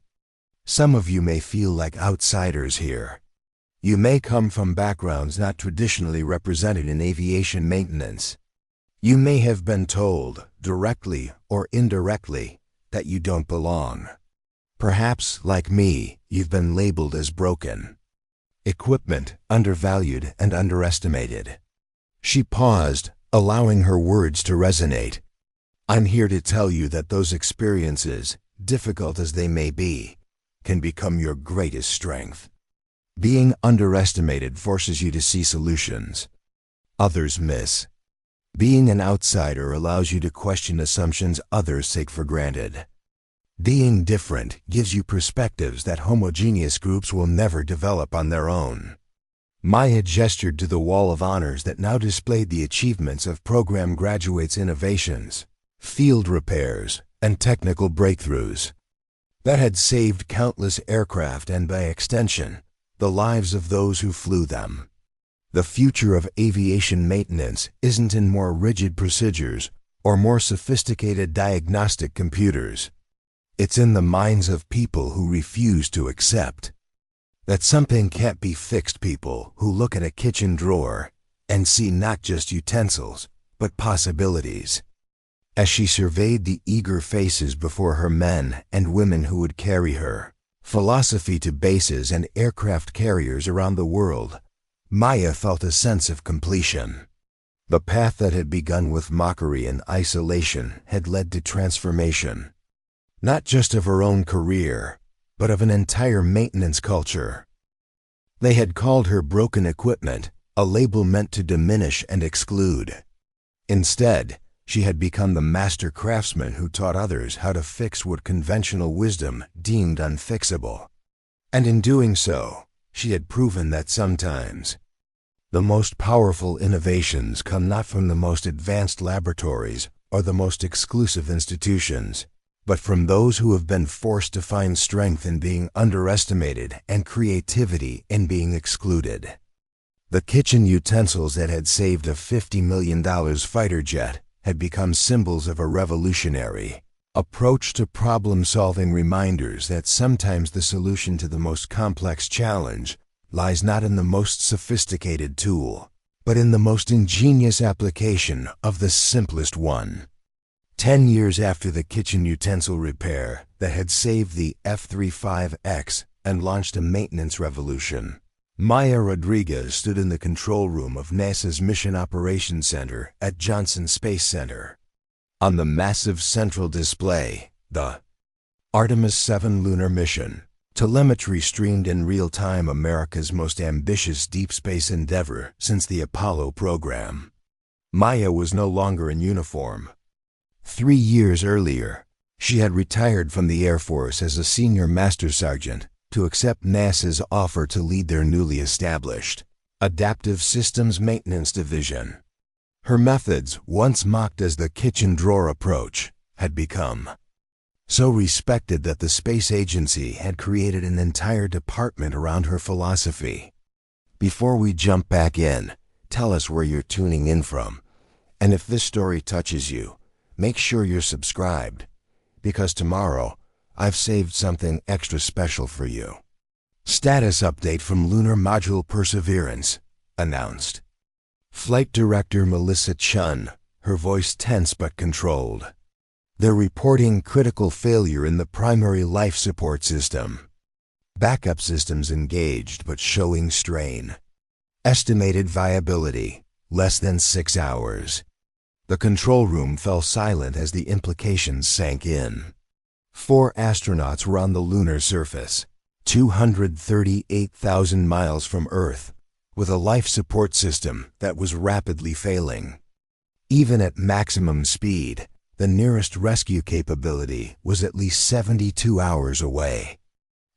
"Some of you may feel like outsiders here. You may come from backgrounds not traditionally represented in aviation maintenance. You may have been told, directly or indirectly, that you don't belong. Perhaps, like me, you've been labeled as broken. Equipment, undervalued and underestimated." She paused, allowing her words to resonate. "I'm here to tell you that those experiences, difficult as they may be, can become your greatest strength. Being underestimated forces you to see solutions others miss. Being an outsider allows you to question assumptions others take for granted. Being different gives you perspectives that homogeneous groups will never develop on their own." Maya gestured to the wall of honors that now displayed the achievements of program graduates' innovations, field repairs, and technical breakthroughs that had saved countless aircraft and, by extension, the lives of those who flew them. The future of aviation maintenance isn't in more rigid procedures or more sophisticated diagnostic computers. It's in the minds of people who refuse to accept that something can't be fixed, people who look at a kitchen drawer and see not just utensils, but possibilities. As she surveyed the eager faces before her, men and women who would carry her philosophy to bases and aircraft carriers around the world, Maya felt a sense of completion. The path that had begun with mockery and isolation had led to transformation, not just of her own career, but of an entire maintenance culture. They had called her broken equipment, a label meant to diminish and exclude. Instead, she had become the master craftsman who taught others how to fix what conventional wisdom deemed unfixable. And in doing so, she had proven that sometimes the most powerful innovations come not from the most advanced laboratories or the most exclusive institutions, but from those who have been forced to find strength in being underestimated and creativity in being excluded. The kitchen utensils that had saved a $50 million fighter jet had become symbols of a revolutionary approach to problem-solving, reminders that sometimes the solution to the most complex challenge lies not in the most sophisticated tool, but in the most ingenious application of the simplest one. 10 years after the kitchen utensil repair that had saved the F-35X and launched a maintenance revolution, Maya Rodriguez stood in the control room of NASA's Mission Operations Center at Johnson Space Center. On the massive central display, the Artemis 7 lunar mission telemetry streamed in real time, America's most ambitious deep space endeavor since the Apollo program. Maya was no longer in uniform. 3 years earlier, she had retired from the Air Force as a senior master sergeant to accept NASA's offer to lead their newly established Adaptive Systems Maintenance Division. Her methods, once mocked as the kitchen drawer approach, had become so respected that the space agency had created an entire department around her philosophy. Before we jump back in, tell us where you're tuning in from, and if this story touches you, make sure you're subscribed, because tomorrow I've saved something extra special for you. Status update from Lunar Module Perseverance announced. Flight Director Melissa Chun, her voice tense but controlled. They're reporting critical failure in the primary life support system. Backup systems engaged but showing strain. Estimated viability, less than 6 hours. The control room fell silent as the implications sank in. 4 astronauts were on the lunar surface, 238,000 miles from Earth, with a life support system that was rapidly failing. Even at maximum speed, the nearest rescue capability was at least 72 hours away.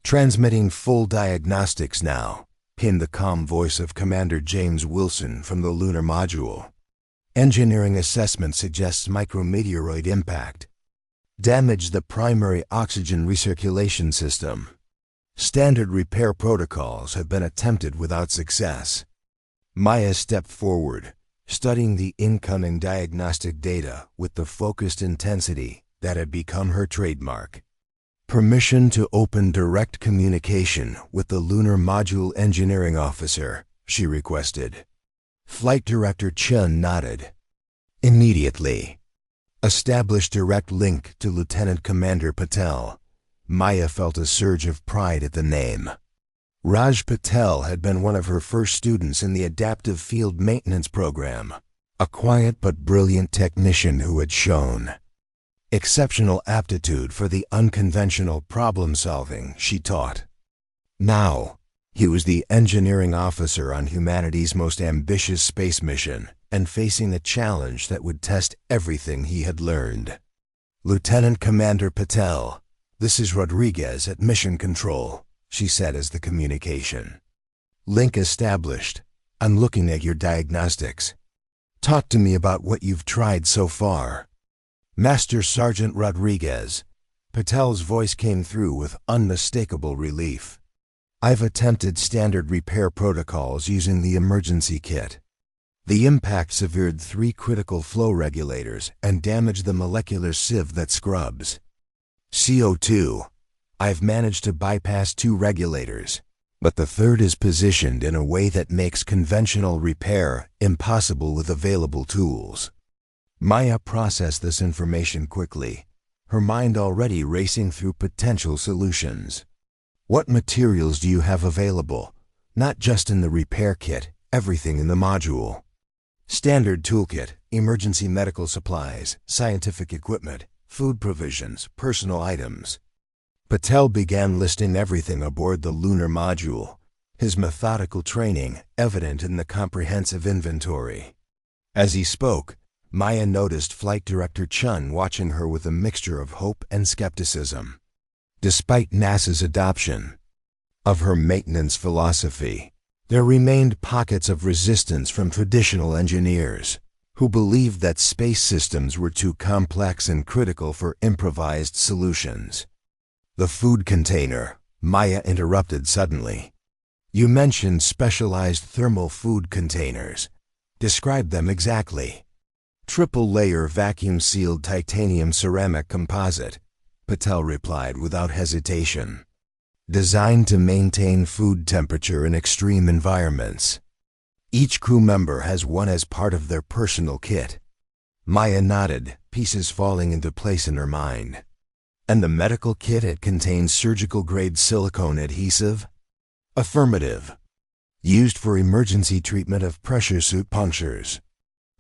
Transmitting full diagnostics now, pinned the calm voice of Commander James Wilson from the lunar module. Engineering assessment suggests micrometeoroid impact. Damaged the primary oxygen recirculation system. Standard repair protocols have been attempted without success. Maya stepped forward, studying the incoming diagnostic data with the focused intensity that had become her trademark. Permission to open direct communication with the Lunar Module Engineering Officer, she requested. Flight Director Chun nodded. Immediately. Establish direct link to Lieutenant Commander Patel. Maya felt a surge of pride at the name. Raj Patel had been one of her first students in the Adaptive Field Maintenance Program, a quiet but brilliant technician who had shown exceptional aptitude for the unconventional problem-solving she taught. Now, he was the engineering officer on humanity's most ambitious space mission and facing a challenge that would test everything he had learned. Lieutenant Commander Patel, this is Rodriguez at Mission Control, she said as the communication. Link established. I'm looking at your diagnostics. Talk to me about what you've tried so far. Master Sergeant Rodriguez. Patel's voice came through with unmistakable relief. I've attempted standard repair protocols using the emergency kit. The impact severed 3 critical flow regulators and damaged the molecular sieve that scrubs CO2. I've managed to bypass 2 regulators, but the third is positioned in a way that makes conventional repair impossible with available tools. Maya processed this information quickly, her mind already racing through potential solutions. What materials do you have available? Not just in the repair kit, everything in the module. Standard toolkit, emergency medical supplies, scientific equipment, food provisions, personal items. Patel began listing everything aboard the lunar module, his methodical training evident in the comprehensive inventory. As he spoke, Maya noticed Flight Director Chun watching her with a mixture of hope and skepticism. Despite NASA's adoption of her maintenance philosophy, there remained pockets of resistance from traditional engineers who believed that space systems were too complex and critical for improvised solutions. The food container, Maya interrupted suddenly. You mentioned specialized thermal food containers. Describe them exactly. Triple-layer vacuum-sealed titanium ceramic composite, Patel replied without hesitation. Designed to maintain food temperature in extreme environments. Each crew member has one as part of their personal kit. Maya nodded, pieces falling into place in her mind. And the medical kit, it contains surgical-grade silicone adhesive? Affirmative. Used for emergency treatment of pressure suit punctures.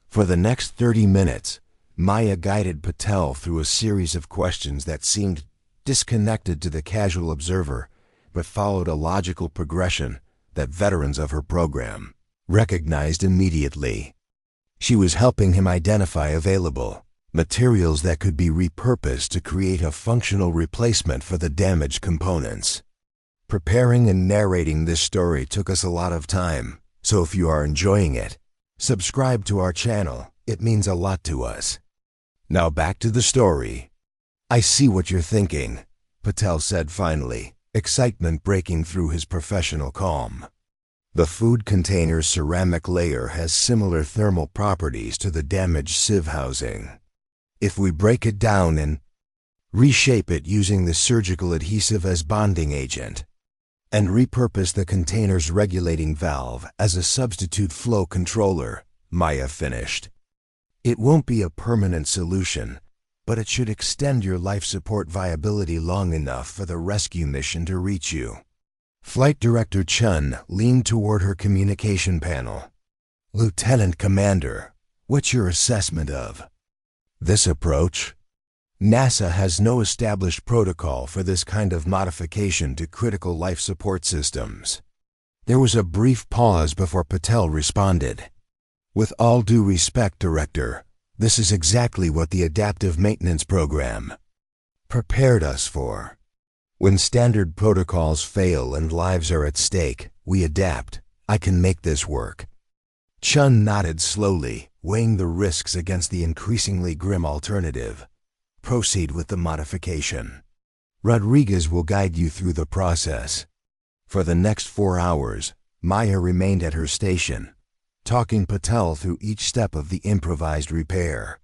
For the next 30 minutes, Maya guided Patel through a series of questions that seemed disconnected to the casual observer, but followed a logical progression that veterans of her program recognized immediately. She was helping him identify available materials that could be repurposed to create a functional replacement for the damaged components. Preparing and narrating this story took us a lot of time, so if you are enjoying it, subscribe to our channel. It means a lot to us. Now back to the story. I see what you're thinking, Patel said finally, excitement breaking through his professional calm. The food container's ceramic layer has similar thermal properties to the damaged sieve housing. If we break it down and reshape it using the surgical adhesive as bonding agent, and repurpose the container's regulating valve as a substitute flow controller, Maya finished. It won't be a permanent solution, but it should extend your life support viability long enough for the rescue mission to reach you. Flight Director Chun leaned toward her communication panel. Lieutenant Commander, what's your assessment of this approach? NASA has no established protocol for this kind of modification to critical life support systems. There was a brief pause before Patel responded. With all due respect, Director, this is exactly what the Adaptive Maintenance Program prepared us for. When standard protocols fail and lives are at stake, we adapt. I can make this work. Chun nodded slowly, weighing the risks against the increasingly grim alternative. Proceed with the modification. Rodriguez will guide you through the process. For the next 4 hours, Maya remained at her station, talking Patel through each step of the improvised repair.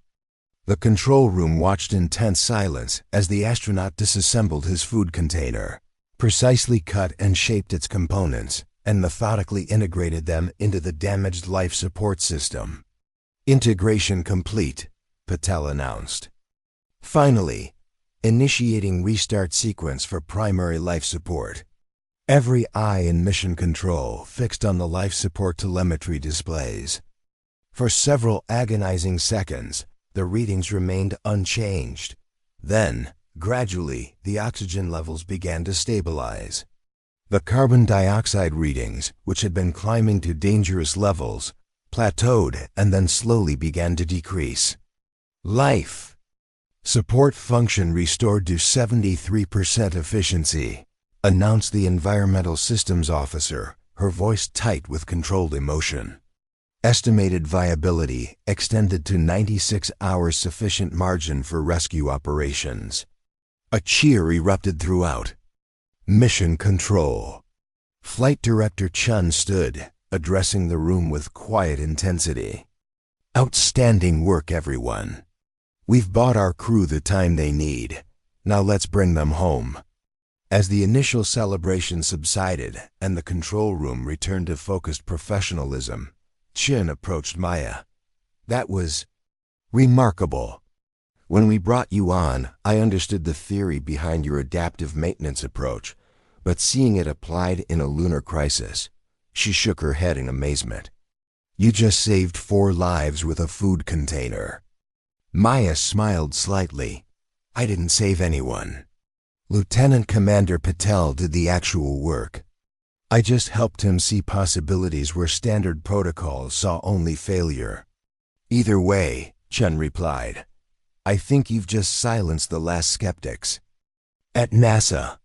The control room watched in tense silence as the astronaut disassembled his food container, precisely cut and shaped its components, and methodically integrated them into the damaged life support system. Integration complete, Patel announced. Finally, initiating restart sequence for primary life support. Every eye in mission control fixed on the life support telemetry displays. For several agonizing seconds, the readings remained unchanged. Then, gradually, the oxygen levels began to stabilize. The carbon dioxide readings, which had been climbing to dangerous levels, plateaued and then slowly began to decrease. Life support function restored to 73% efficiency, announced the Environmental Systems Officer, her voice tight with controlled emotion. Estimated viability extended to 96 hours, sufficient margin for rescue operations. A cheer erupted throughout. Mission Control. Flight Director Chun stood, addressing the room with quiet intensity. Outstanding work, everyone. We've bought our crew the time they need. Now let's bring them home. As the initial celebration subsided and the control room returned to focused professionalism, Chin approached Maya. That was remarkable. When we brought you on, I understood the theory behind your adaptive maintenance approach, but seeing it applied in a lunar crisis, she shook her head in amazement. You just saved 4 lives with a food container. Maya smiled slightly. I didn't save anyone. Lieutenant Commander Patel did the actual work. I just helped him see possibilities where standard protocols saw only failure. Either way, Chun replied, I think you've just silenced the last skeptics. At NASA,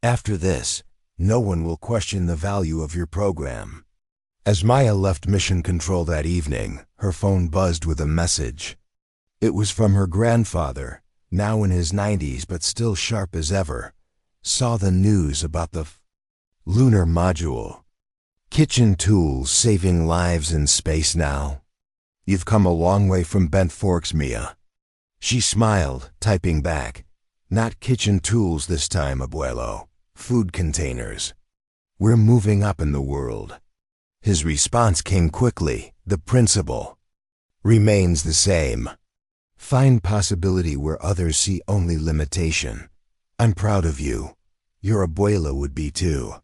after this, no one will question the value of your program. As Maya left Mission Control that evening, her phone buzzed with a message. It was from her grandfather, now in his 90s but still sharp as ever. Saw the news about the lunar module. Kitchen tools saving lives in space now. You've come a long way from bent forks, Mia. She smiled, typing back. Not kitchen tools this time, abuelo. Food containers. We're moving up in the world. His response came quickly. The principle remains the same. Find possibility where others see only limitation. I'm proud of you. Your abuela would be too.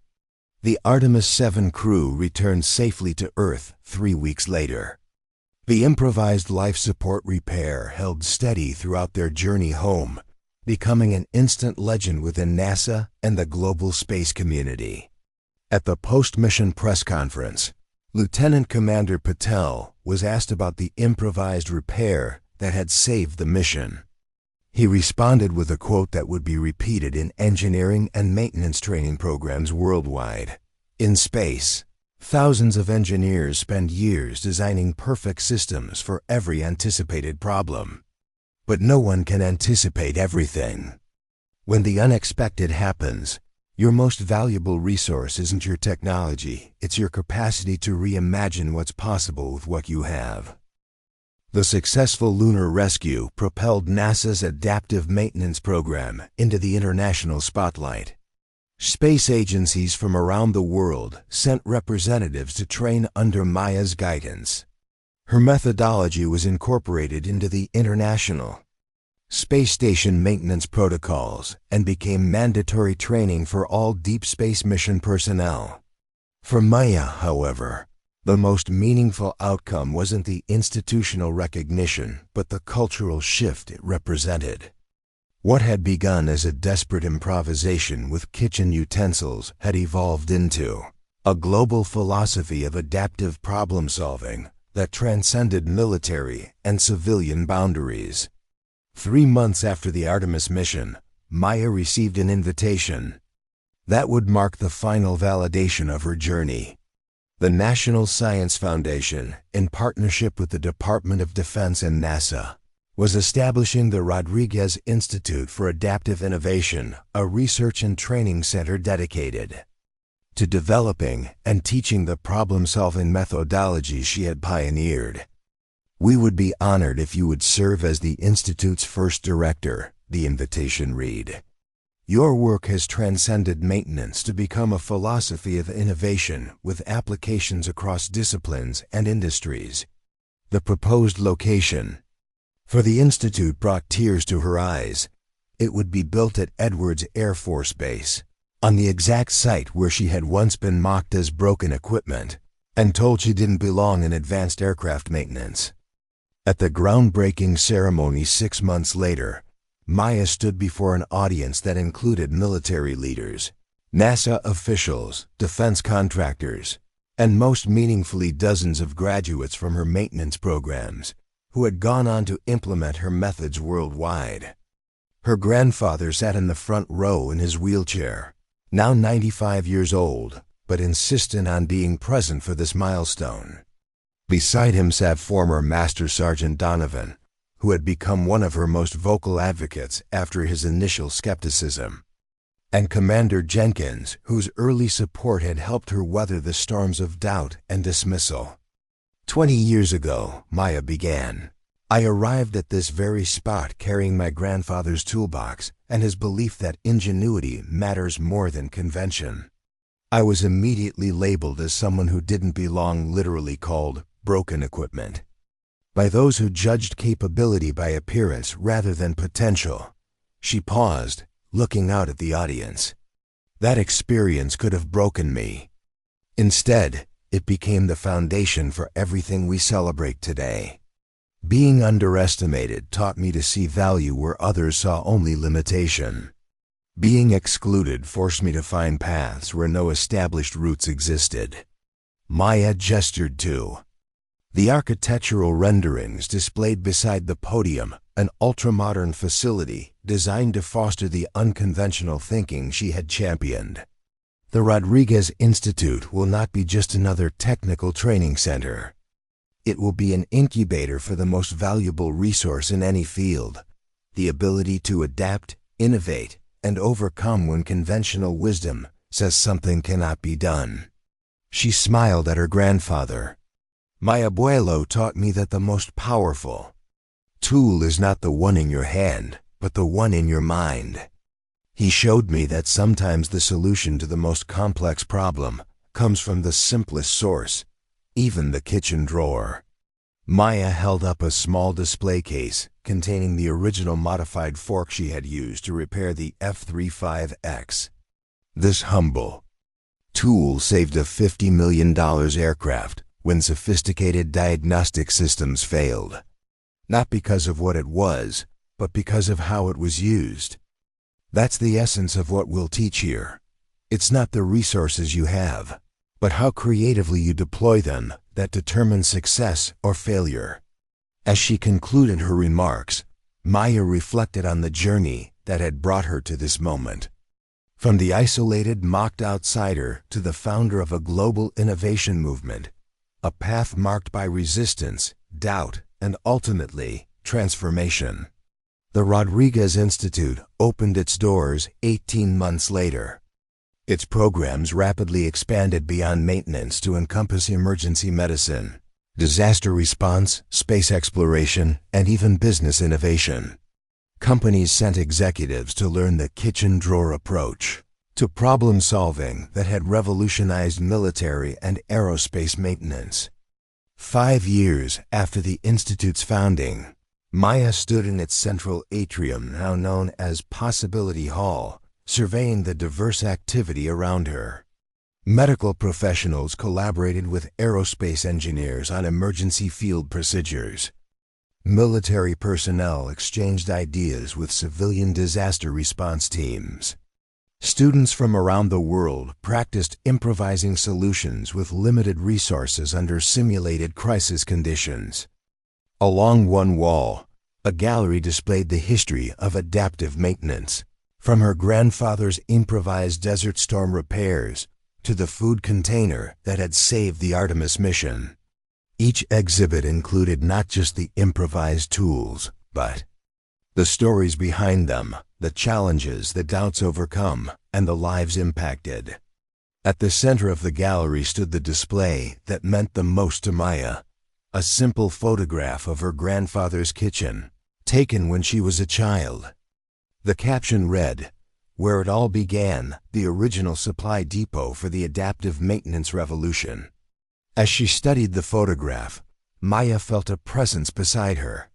The Artemis 7 crew returned safely to Earth 3 weeks later. The improvised life support repair held steady throughout their journey home, becoming an instant legend within NASA and the global space community. At the post-mission press conference, Lieutenant Commander Patel was asked about the improvised repair that had saved the mission. He responded with a quote that would be repeated in engineering and maintenance training programs worldwide. In space, thousands of engineers spend years designing perfect systems for every anticipated problem. But no one can anticipate everything. When the unexpected happens, your most valuable resource isn't your technology, it's your capacity to reimagine what's possible with what you have. The successful lunar rescue propelled NASA's adaptive maintenance program into the international spotlight. Space agencies from around the world sent representatives to train under Maya's guidance. Her methodology was incorporated into the International Space Station maintenance protocols and became mandatory training for all deep space mission personnel. For Maya, however, the most meaningful outcome wasn't the institutional recognition, but the cultural shift it represented. What had begun as a desperate improvisation with kitchen utensils had evolved into a global philosophy of adaptive problem-solving that transcended military and civilian boundaries. 3 months after the Artemis mission, Maya received an invitation. That would mark the final validation of her journey. The National Science Foundation, in partnership with the Department of Defense and NASA, was establishing the Rodriguez Institute for Adaptive Innovation, a research and training center dedicated to developing and teaching the problem-solving methodology she had pioneered. We would be honored if you would serve as the Institute's first director, the invitation read. Your work has transcended maintenance to become a philosophy of innovation with applications across disciplines and industries. The proposed location for the Institute brought tears to her eyes. It would be built at Edwards Air Force Base, on the exact site where she had once been mocked as broken equipment and told she didn't belong in advanced aircraft maintenance. At the groundbreaking ceremony 6 months later, Maya stood before an audience that included military leaders, NASA officials, defense contractors, and most meaningfully dozens of graduates from her maintenance programs who had gone on to implement her methods worldwide. Her grandfather sat in the front row in his wheelchair, now 95 years old, but insistent on being present for this milestone. Beside him sat former Master Sergeant Donovan, who had become one of her most vocal advocates after his initial skepticism. and Commander Jenkins, whose early support had helped her weather the storms of doubt and dismissal. 20 years ago, Maya began. I arrived at this very spot carrying my grandfather's toolbox and his belief that ingenuity matters more than convention. I was immediately labeled as someone who didn't belong, literally called broken equipment, by those who judged capability by appearance rather than potential. She paused, looking out at the audience. That experience could have broken me. Instead, it became the foundation for everything we celebrate today. Being underestimated taught me to see value where others saw only limitation. Being excluded forced me to find paths where no established routes existed. Maya gestured to the architectural renderings displayed beside the podium, an ultra-modern facility designed to foster the unconventional thinking she had championed. The Rodriguez Institute will not be just another technical training center. It will be an incubator for the most valuable resource in any field, the ability to adapt, innovate, and overcome when conventional wisdom says something cannot be done. She smiled at her grandfather. My abuelo taught me that the most powerful tool is not the one in your hand, but the one in your mind. He showed me that sometimes the solution to the most complex problem comes from the simplest source, even the kitchen drawer. Maya held up a small display case containing the original modified fork she had used to repair the F-35X. This humble tool saved a $50 million aircraft when sophisticated diagnostic systems failed. Not because of what it was, but because of how it was used. That's the essence of what we'll teach here. It's not the resources you have, but how creatively you deploy them that determines success or failure. As she concluded her remarks, Maya reflected on the journey that had brought her to this moment. From the isolated, mocked outsider to the founder of a global innovation movement, a path marked by resistance, doubt, and ultimately, transformation. The Rodriguez Institute opened its doors 18 months later. Its programs rapidly expanded beyond maintenance to encompass emergency medicine, disaster response, space exploration, and even business innovation. Companies sent executives to learn the kitchen drawer approach to problem solving that had revolutionized military and aerospace maintenance. 5 years after the Institute's founding, Maya stood in its central atrium, now known as Possibility Hall, surveying the diverse activity around her. Medical professionals collaborated with aerospace engineers on emergency field procedures. Military personnel exchanged ideas with civilian disaster response teams. Students from around the world practiced improvising solutions with limited resources under simulated crisis conditions. Along one wall, a gallery displayed the history of adaptive maintenance, from her grandfather's improvised Desert Storm repairs to the food container that had saved the Artemis mission. Each exhibit included not just the improvised tools, but the stories behind them, the challenges, the doubts overcome, and the lives impacted. At the center of the gallery stood the display that meant the most to Maya, a simple photograph of her grandfather's kitchen, taken when she was a child. The caption read, "Where it all began, the original supply depot for the adaptive maintenance revolution." As she studied the photograph, Maya felt a presence beside her.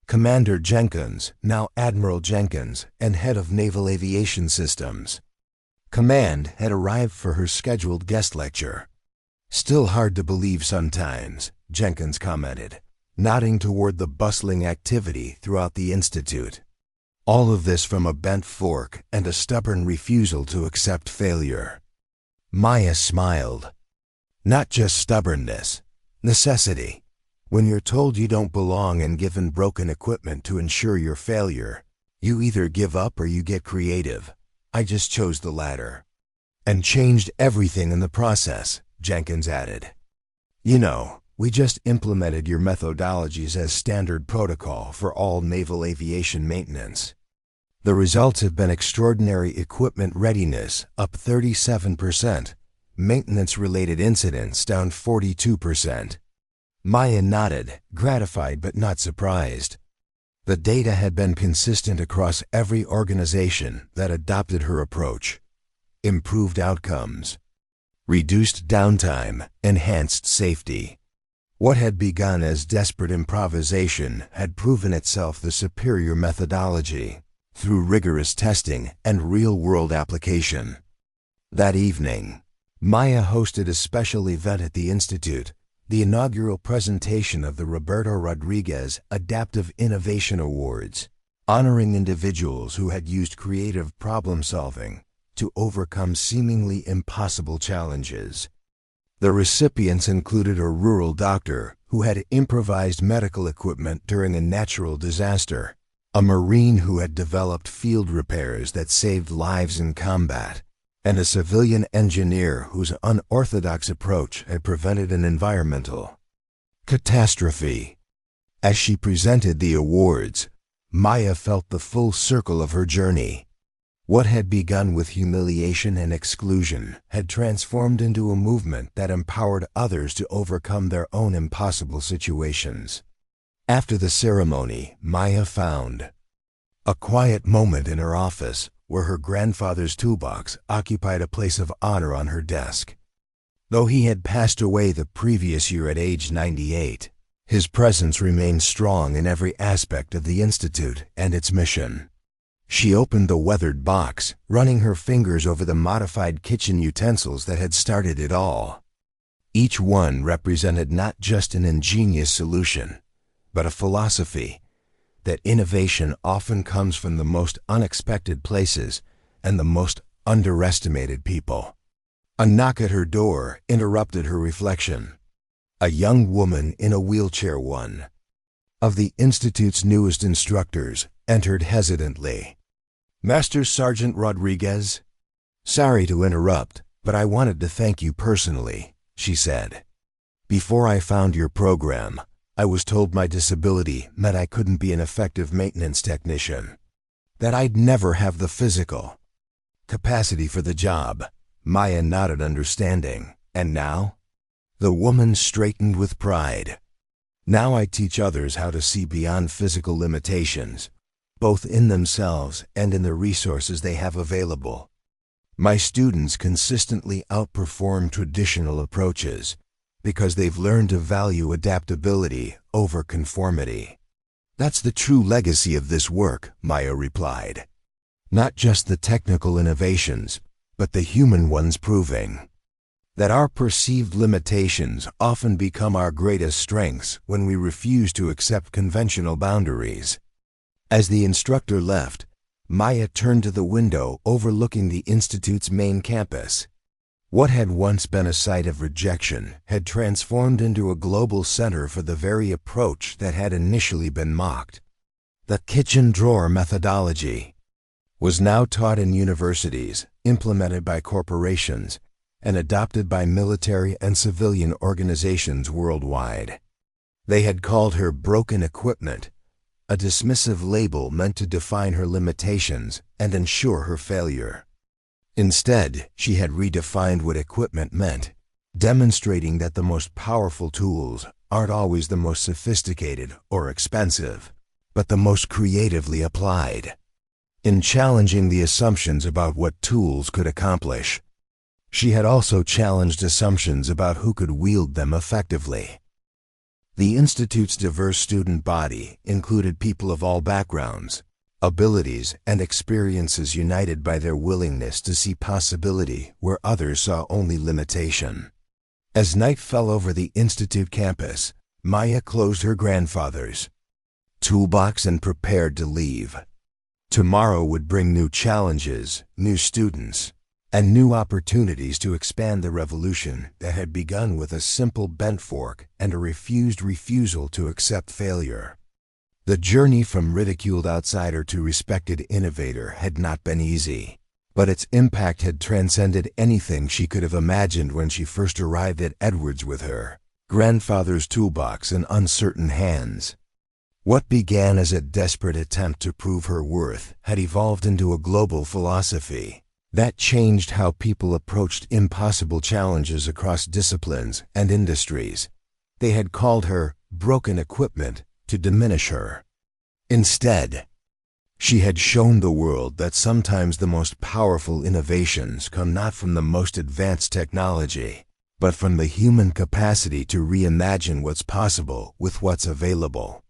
Commander Jenkins, now Admiral Jenkins, and head of Naval Aviation Systems. Command had arrived for her scheduled guest lecture. "Still hard to believe sometimes," Jenkins commented, nodding toward the bustling activity throughout the Institute. All of this from a bent fork and a stubborn refusal to accept failure. Maya smiled. Not just stubbornness, necessity. When you're told you don't belong and given broken equipment to ensure your failure, you either give up or you get creative. I just chose the latter. And changed everything in the process, Jenkins added. "You know, we just implemented your methodologies as standard protocol for all naval aviation maintenance." The results have been extraordinary: equipment readiness up 37%, maintenance-related incidents down 42%. Maya nodded, gratified but not surprised. The data had been consistent across every organization that adopted her approach. Improved outcomes, reduced downtime, enhanced safety. What had begun as desperate improvisation had proven itself the superior methodology through rigorous testing and real-world application. That evening, Maya hosted a special event at the Institute, the inaugural presentation of the Roberto Rodriguez Adaptive Innovation Awards, honoring individuals who had used creative problem-solving to overcome seemingly impossible challenges. The recipients included a rural doctor who had improvised medical equipment during a natural disaster, a Marine who had developed field repairs that saved lives in combat, and a civilian engineer whose unorthodox approach had prevented an environmental catastrophe. As she presented the awards, Maya felt the full circle of her journey. What had begun with humiliation and exclusion had transformed into a movement that empowered others to overcome their own impossible situations. After the ceremony, Maya found a quiet moment in her office where her grandfather's toolbox occupied a place of honor on her desk. Though he had passed away the previous year at age 98, his presence remained strong in every aspect of the Institute and its mission. She opened the weathered box, running her fingers over the modified kitchen utensils that had started it all. Each one represented not just an ingenious solution, but a philosophy that innovation often comes from the most unexpected places and the most underestimated people. A knock at her door interrupted her reflection. A young woman in a wheelchair, one of the Institute's newest instructors, entered hesitantly. "Master Sergeant Rodriguez?" "Sorry to interrupt, but I wanted to thank you personally," she said. "Before I found your program, I was told my disability meant I couldn't be an effective maintenance technician, that I'd never have the physical capacity for the job." Maya nodded understanding. "And now?" The woman straightened with pride. "Now I teach others how to see beyond physical limitations, both in themselves and in the resources they have available. My students consistently outperform traditional approaches because they've learned to value adaptability over conformity." "That's the true legacy of this work," Maya replied. "Not just the technical innovations, but the human ones, proving that our perceived limitations often become our greatest strengths when we refuse to accept conventional boundaries." As the instructor left, Maya turned to the window overlooking the Institute's main campus. What had once been a site of rejection had transformed into a global center for the very approach that had initially been mocked. The kitchen drawer methodology was now taught in universities, implemented by corporations, and adopted by military and civilian organizations worldwide. They had called her broken equipment, a dismissive label meant to define her limitations and ensure her failure. Instead, she had redefined what equipment meant, demonstrating that the most powerful tools aren't always the most sophisticated or expensive, but the most creatively applied. In challenging the assumptions about what tools could accomplish, she had also challenged assumptions about who could wield them effectively. The Institute's diverse student body included people of all backgrounds, abilities, and experiences, united by their willingness to see possibility where others saw only limitation. As night fell over the Institute campus, Maya closed her grandfather's toolbox and prepared to leave. Tomorrow would bring new challenges, new students, and new opportunities to expand the revolution that had begun with a simple bent fork and a refusal to accept failure. The journey from ridiculed outsider to respected innovator had not been easy, but its impact had transcended anything she could have imagined when she first arrived at Edwards with her grandfather's toolbox in uncertain hands. What began as a desperate attempt to prove her worth had evolved into a global philosophy that changed how people approached impossible challenges across disciplines and industries. They had called her broken equipment to diminish her. Instead, she had shown the world that sometimes the most powerful innovations come not from the most advanced technology, but from the human capacity to reimagine what's possible with what's available.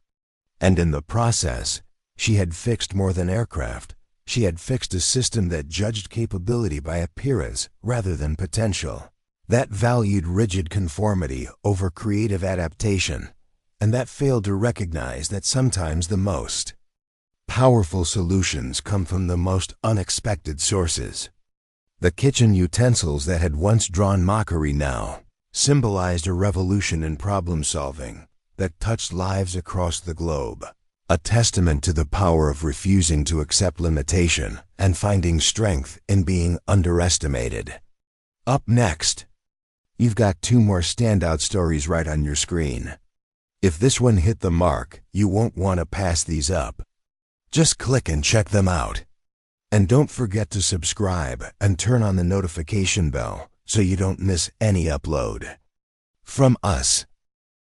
And in the process, she had fixed more than aircraft. She had fixed a system that judged capability by appearance rather than potential, that valued rigid conformity over creative adaptation, and that failed to recognize that sometimes the most powerful solutions come from the most unexpected sources. The kitchen utensils that had once drawn mockery now symbolized a revolution in problem-solving that touched lives across the globe, a testament to the power of refusing to accept limitation and finding strength in being underestimated. Up next, you've got 2 more standout stories right on your screen. If this one hit the mark, you won't want to pass these up. Just click and check them out. And don't forget to subscribe and turn on the notification bell so you don't miss any upload. From us